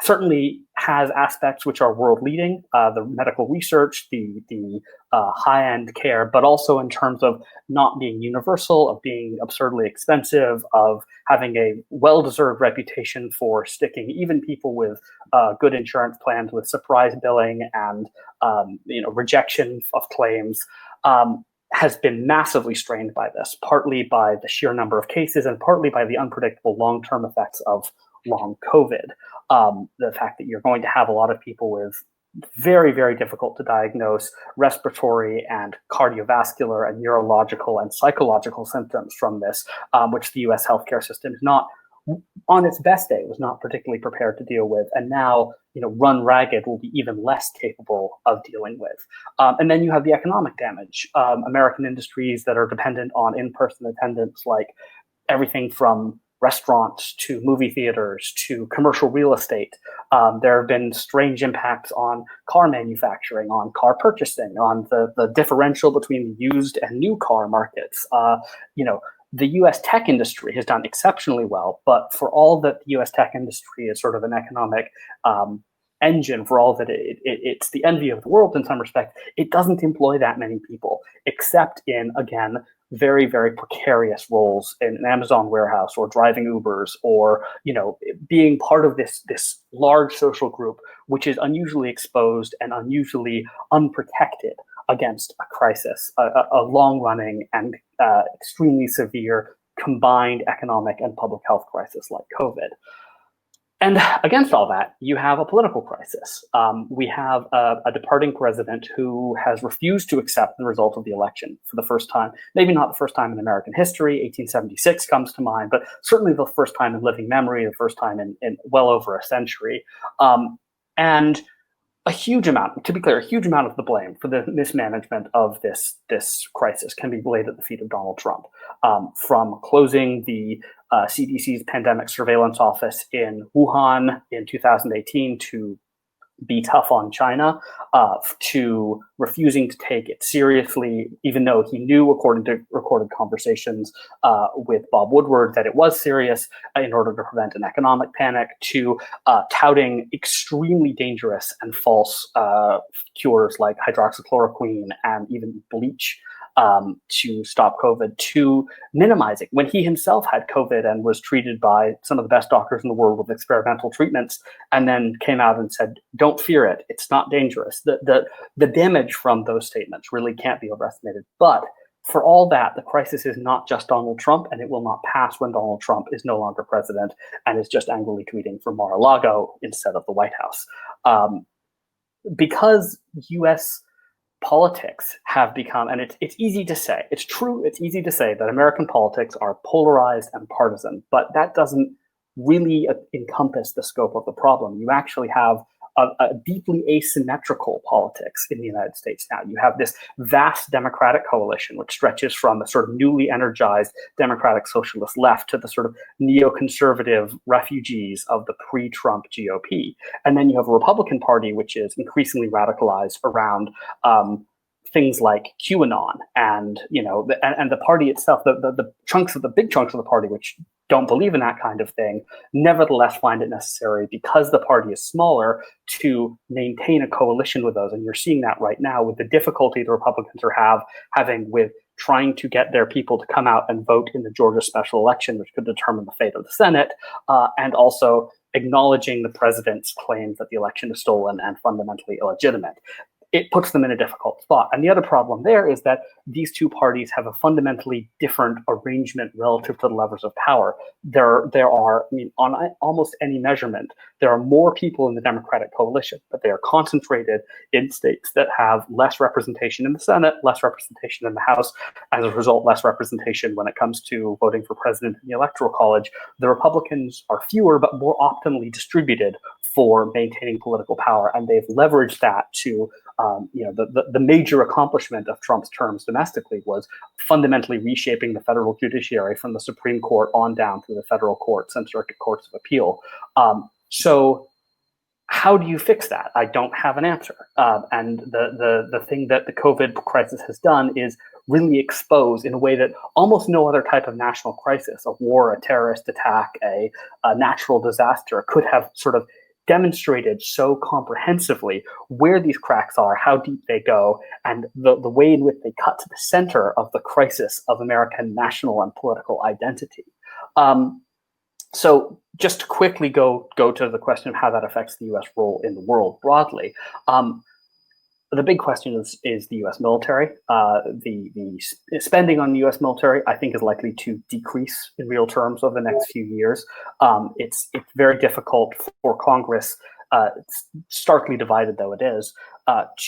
certainly has aspects which are world leading, the medical research, the high-end care, but also in terms of not being universal, of being absurdly expensive, of having a well-deserved reputation for sticking even people with good insurance plans with surprise billing and rejection of claims, has been massively strained by this, partly by the sheer number of cases and partly by the unpredictable long-term effects of long COVID. The fact that you're going to have a lot of people with very, very difficult to diagnose respiratory and cardiovascular and neurological and psychological symptoms from this, which the US healthcare system is not, on its best day, was not particularly prepared to deal with. And now, run ragged, will be even less capable of dealing with. And then you have the economic damage. American industries that are dependent on in-person attendance, like everything from restaurants to movie theaters to commercial real estate. There have been strange impacts on car manufacturing, on car purchasing, on the differential between the used and new car markets. The US tech industry has done exceptionally well, but for all that the US tech industry is sort of an economic engine, for all that it's the envy of the world in some respect, it doesn't employ that many people, except in, again, very, very precarious roles in an Amazon warehouse or driving Ubers or, being part of this large social group, which is unusually exposed and unusually unprotected against a crisis, a long-running and extremely severe combined economic and public health crisis like COVID. And against all that, you have a political crisis. We have a departing president who has refused to accept the result of the election for the first time. Maybe not the first time in American history. 1876 comes to mind, but certainly the first time in living memory, the first time in well over a century. And a huge amount, to be clear, a huge amount of the blame for the mismanagement of this crisis can be laid at the feet of Donald Trump. From closing the CDC's pandemic surveillance office in Wuhan in 2018 to be tough on China, to refusing to take it seriously, even though he knew, according to recorded conversations with Bob Woodward, that it was serious in order to prevent an economic panic, to touting extremely dangerous and false cures like hydroxychloroquine and even bleach. to stop COVID to minimizing. When he himself had COVID and was treated by some of the best doctors in the world with experimental treatments, and then came out and said, "Don't fear it; it's not dangerous." The damage from those statements really can't be overestimated. But for all that, the crisis is not just Donald Trump, and it will not pass when Donald Trump is no longer president and is just angrily tweeting from Mar-a-Lago instead of the White House. Because U.S. politics have become, and it's easy to say, it's true, it's easy to say that American politics are polarized and partisan, but that doesn't really encompass the scope of the problem. You actually have a deeply asymmetrical politics in the United States now. You have this vast Democratic coalition, which stretches from the sort of newly energized Democratic Socialist left to the sort of neoconservative refugees of the pre-Trump GOP. And then you have a Republican Party, which is increasingly radicalized around things like QAnon, and and the party itself, the big chunks of the party which don't believe in that kind of thing, nevertheless find it necessary, because the party is smaller, to maintain a coalition with those. And you're seeing that right now with the difficulty the Republicans are having with trying to get their people to come out and vote in the Georgia special election, which could determine the fate of the Senate, and also acknowledging the president's claims that the election is stolen and fundamentally illegitimate. It puts them in a difficult spot. And the other problem there is that these two parties have a fundamentally different arrangement relative to the levers of power. There are, on almost any measurement, there are more people in the Democratic coalition, but they are concentrated in states that have less representation in the Senate, less representation in the House, as a result, less representation when it comes to voting for president in the Electoral College. The Republicans are fewer, but more optimally distributed for maintaining political power, and they've leveraged that to the major accomplishment of Trump's terms domestically was fundamentally reshaping the federal judiciary from the Supreme Court on down through the federal courts and circuit courts of appeal. So how do you fix that? I don't have an answer. And the thing that the COVID crisis has done is really expose, in a way that almost no other type of national crisis, a war, a terrorist attack, a natural disaster, could have sort of demonstrated so comprehensively where these cracks are, how deep they go, and the way in which they cut to the center of the crisis of American national and political identity. So just to quickly go to the question of how that affects the U.S. role in the world broadly. The big question is the U.S. military. The spending on the U.S. military, I think, is likely to decrease in real terms over the next few years. It's very difficult for Congress, starkly divided though it is,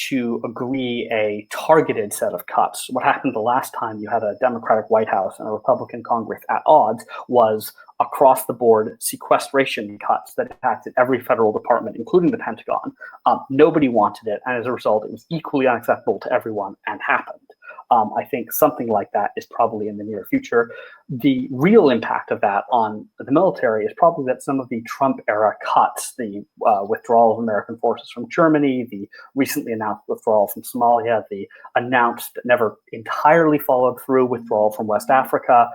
to agree a targeted set of cuts. What happened the last time you had a Democratic White House and a Republican Congress at odds was across the board sequestration cuts that impacted every federal department, including the Pentagon. Nobody wanted it, and as a result, it was equally unacceptable to everyone and happened. I think something like that is probably in the near future. The real impact of that on the military is probably that some of the Trump era cuts, the withdrawal of American forces from Germany, the recently announced withdrawal from Somalia, the announced but never entirely followed through withdrawal from West Africa,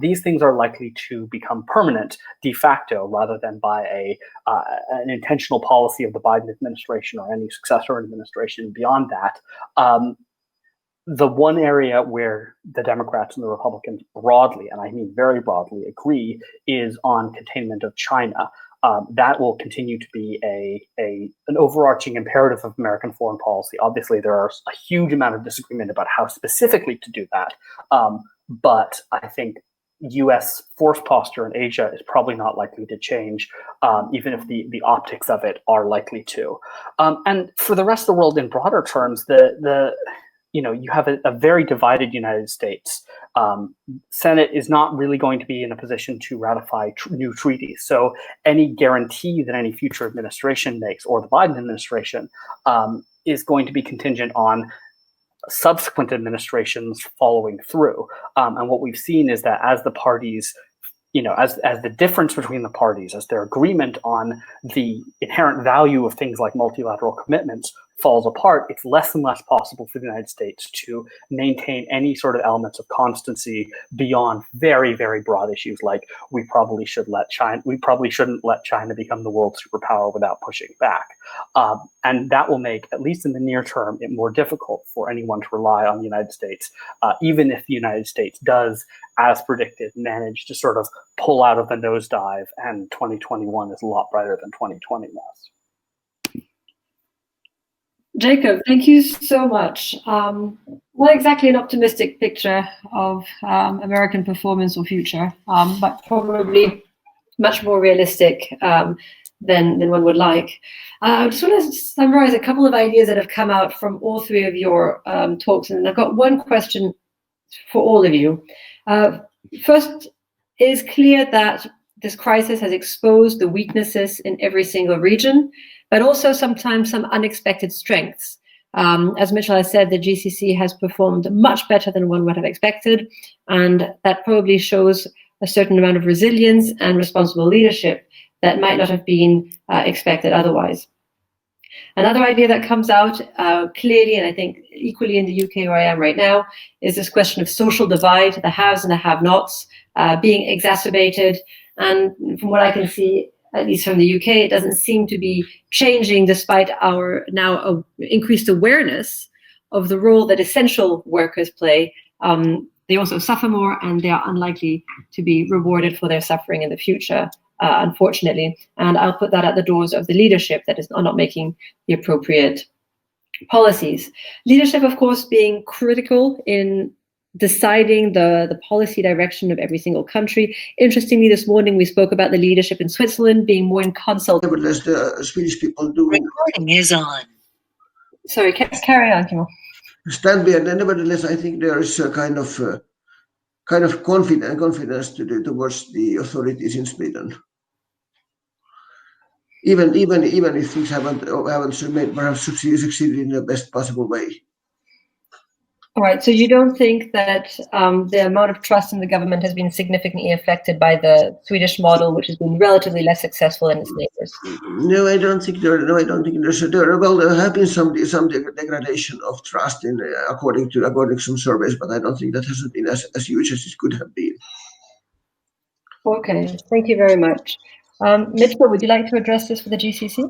these things are likely to become permanent de facto rather than by an intentional policy of the Biden administration or any successor administration beyond that. The one area where the Democrats and the Republicans broadly, and I mean very broadly, agree is on containment of China. That will continue to be an overarching imperative of American foreign policy. Obviously, there are a huge amount of disagreement about how specifically to do that. But I think U.S. force posture in Asia is probably not likely to change, even if the optics of it are likely to. And for the rest of the world, in broader terms, you have a very divided United States. Senate is not really going to be in a position to ratify new treaties. So any guarantee that any future administration makes, or the Biden administration, is going to be contingent on subsequent administrations following through. And what we've seen is that as the parties, as the difference between the parties, as their agreement on the inherent value of things like multilateral commitments falls apart, it's less and less possible for the United States to maintain any sort of elements of constancy beyond very, very broad issues like we probably shouldn't let China become the world superpower without pushing back. And that will make, at least in the near term, it more difficult for anyone to rely on the United States, even if the United States does, as predicted, manage to sort of pull out of the nosedive, and 2021 is a lot brighter than 2020 was. Jacob, thank you so much. Not exactly an optimistic picture of American performance or future, but probably much more realistic than one would like. I just want to summarize a couple of ideas that have come out from all three of your talks, and I've got one question for all of you. First, it is clear that this crisis has exposed the weaknesses in every single region, but also sometimes some unexpected strengths. As Mitchell has said, the GCC has performed much better than one would have expected, and that probably shows a certain amount of resilience and responsible leadership that might not have been expected otherwise. Another idea that comes out clearly, and I think equally in the UK where I am right now, is this question of social divide, the haves and the have-nots being exacerbated. And from what I can see, at least from the UK, it doesn't seem to be changing despite our now increased awareness of the role that essential workers play. They also suffer more, and they are unlikely to be rewarded for their suffering in the future, unfortunately. And I'll put that at the doors of the leadership that is not making the appropriate policies. Leadership, of course, being critical in deciding the policy direction of every single country. Interestingly, this morning we spoke about the leadership in Switzerland being more in consult. Nevertheless, the Swedish people do. Recording is on. Sorry, carry on, Kimmo. Stand by, and nevertheless, I think there is a kind of confidence towards the authorities in Sweden. Even if things haven't perhaps succeeded in the best possible way. All right, so you don't think that the amount of trust in the government has been significantly affected by the Swedish model, which has been relatively less successful than its neighbors? No, I don't think there. No, I don't think there's. There have been some degradation of trust in according to some surveys, but I don't think that hasn't been as huge as it could have been. Okay, thank you very much. Mitchell, would you like to address this for the GCC?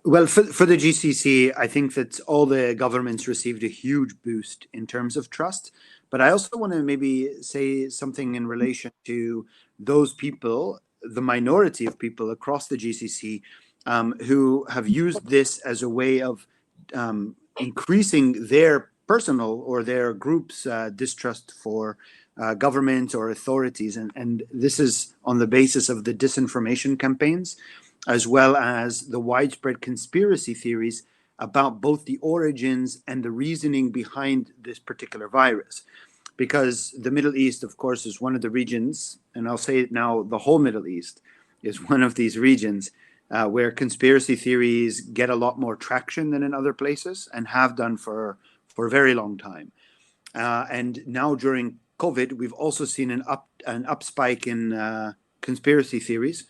Well, for the GCC, I think that all the governments received a huge boost in terms of trust. But I also want to maybe say something in relation to those people, the minority of people across the GCC, who have used this as a way of increasing their personal or their group's distrust for government or authorities. And this is on the basis of the disinformation campaigns, as well as the widespread conspiracy theories about both the origins and the reasoning behind this particular virus. Because the Middle East, of course, is one of the regions, and I'll say it now, the whole Middle East is one of these regions where conspiracy theories get a lot more traction than in other places and have done for a very long time. And now during COVID, we've also seen an up spike in conspiracy theories.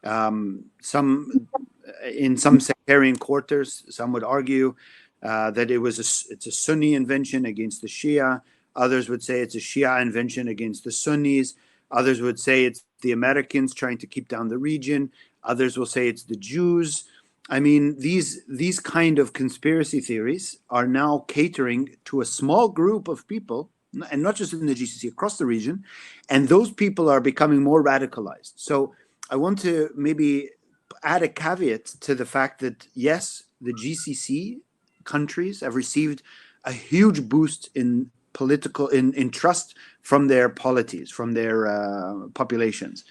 Some in some sectarian quarters, some would argue that it's a Sunni invention against the Shia. Others would say it's a Shia invention against the Sunnis. Others would say it's the Americans trying to keep down the region. Others will say it's the Jews. I mean, these kind of conspiracy theories are now catering to a small group of people, and not just in the GCC, across the region. And those people are becoming more radicalized. So I want to maybe add a caveat to the fact that, yes, the GCC countries have received a huge boost in in trust from their polities, from their populations.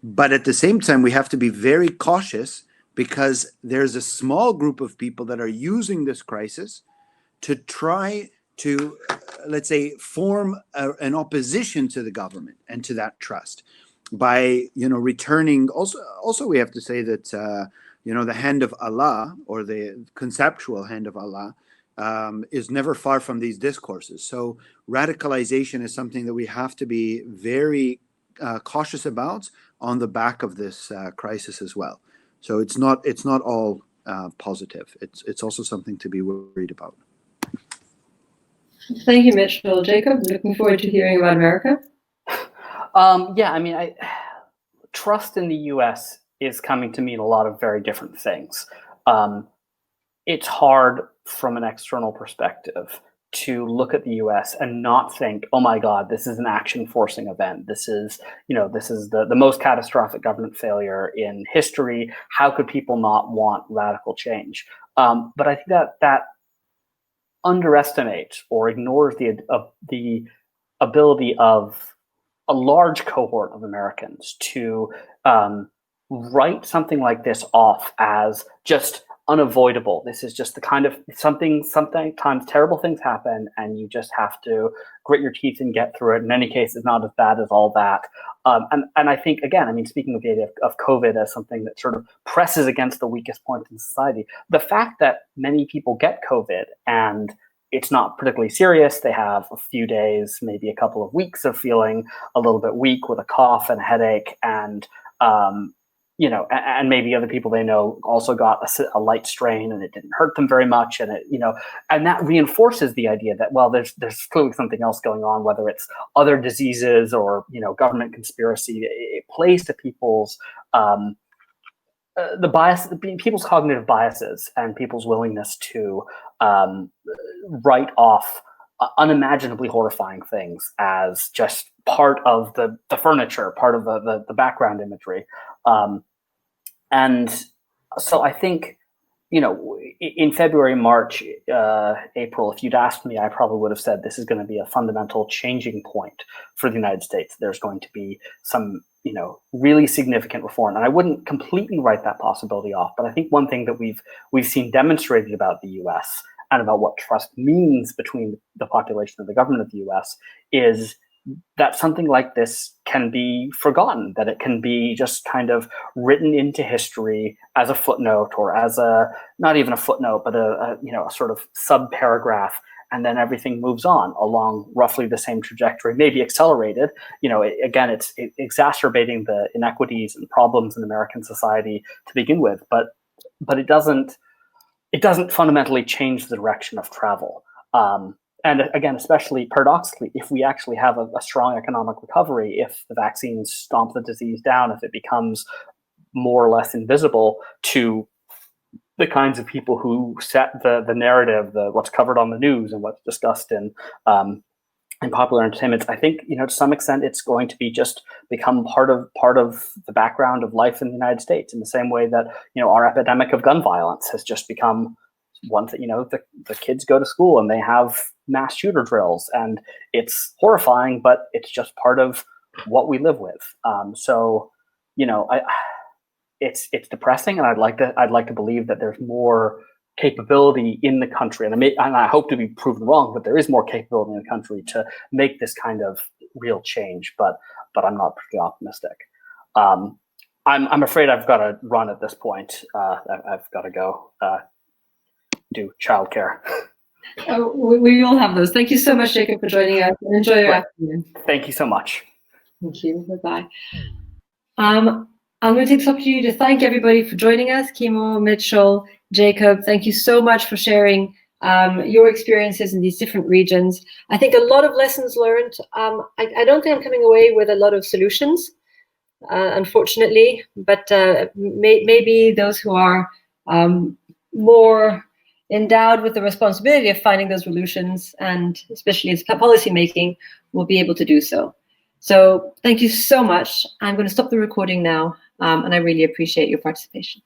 But at the same time, we have to be very cautious because there's a small group of people that are using this crisis to try to, let's say, form an opposition to the government and to that trust. By returning also we have to say that the hand of Allah, or the conceptual hand of Allah, is never far from these discourses. So radicalization is something that we have to be very cautious about on the back of this crisis as well. So it's not all positive. It's also something to be worried about. Thank you, Mitchell. Jacob, looking forward to hearing about America. Yeah, I mean, trust in the U.S. is coming to mean a lot of very different things. It's hard from an external perspective to look at the U.S. and not think, oh my God, this is an action-forcing event. This is, this is the most catastrophic government failure in history. How could people not want radical change? But I think that underestimates or ignores the ability of a large cohort of Americans to write something like this off as just unavoidable. This is just the kind of sometimes terrible things happen and you just have to grit your teeth and get through it. In any case, it's not as bad as all that. And I think, again, I mean, speaking of the idea of COVID as something that sort of presses against the weakest point in society, the fact that many people get COVID and it's not particularly serious, they have a few days, maybe a couple of weeks of feeling a little bit weak with a cough and a headache, and and maybe other people they know also got a light strain and it didn't hurt them very much, and and that reinforces the idea that, well, there's clearly something else going on, whether it's other diseases or government conspiracy. It plays to people's people's cognitive biases and people's willingness to write off unimaginably horrifying things as just part of the furniture, part of the background imagery. And so I think, in February, March, April, if you'd asked me, I probably would have said this is going to be a fundamental changing point for the United States. There's going to be some, really significant reform. And I wouldn't completely write that possibility off. But I think one thing that we've seen demonstrated about the US and about what trust means between the population and the government of the US is that something like this can be forgotten, that it can be just kind of written into history as a footnote, or as not even a footnote, but a sort of sub-paragraph, and then everything moves on along roughly the same trajectory, maybe accelerated. It's exacerbating the inequities and problems in American society to begin with, but it doesn't fundamentally change the direction of travel. And again, especially paradoxically, if we actually have a strong economic recovery, if the vaccines stomp the disease down, if it becomes more or less invisible to the kinds of people who set the narrative, what's covered on the news and what's discussed in popular entertainment, I think to some extent it's going to be just become part of the background of life in the United States, in the same way that our epidemic of gun violence has just become one that the kids go to school and they have mass shooter drills, and it's horrifying, but it's just part of what we live with. It's depressing, and I'd like to believe that there's more capability in the country, and I hope to be proven wrong, but there is more capability in the country to make this kind of real change. But I'm not particularly optimistic. I'm afraid I've got to run at this point. I've got to go do childcare. We all have those. Thank you so much, Jacob, for joining us, and enjoy your afternoon. Thank you so much. Thank you. Bye-bye. I'm going to take this opportunity to thank everybody for joining us. Kimmo, Mitchell, Jacob, thank you so much for sharing your experiences in these different regions. I think a lot of lessons learned. I don't think I'm coming away with a lot of solutions, unfortunately, but maybe those who are more endowed with the responsibility of finding those solutions, and especially as policy making, will be able to do so. So thank you so much. I'm going to stop the recording now, and I really appreciate your participation.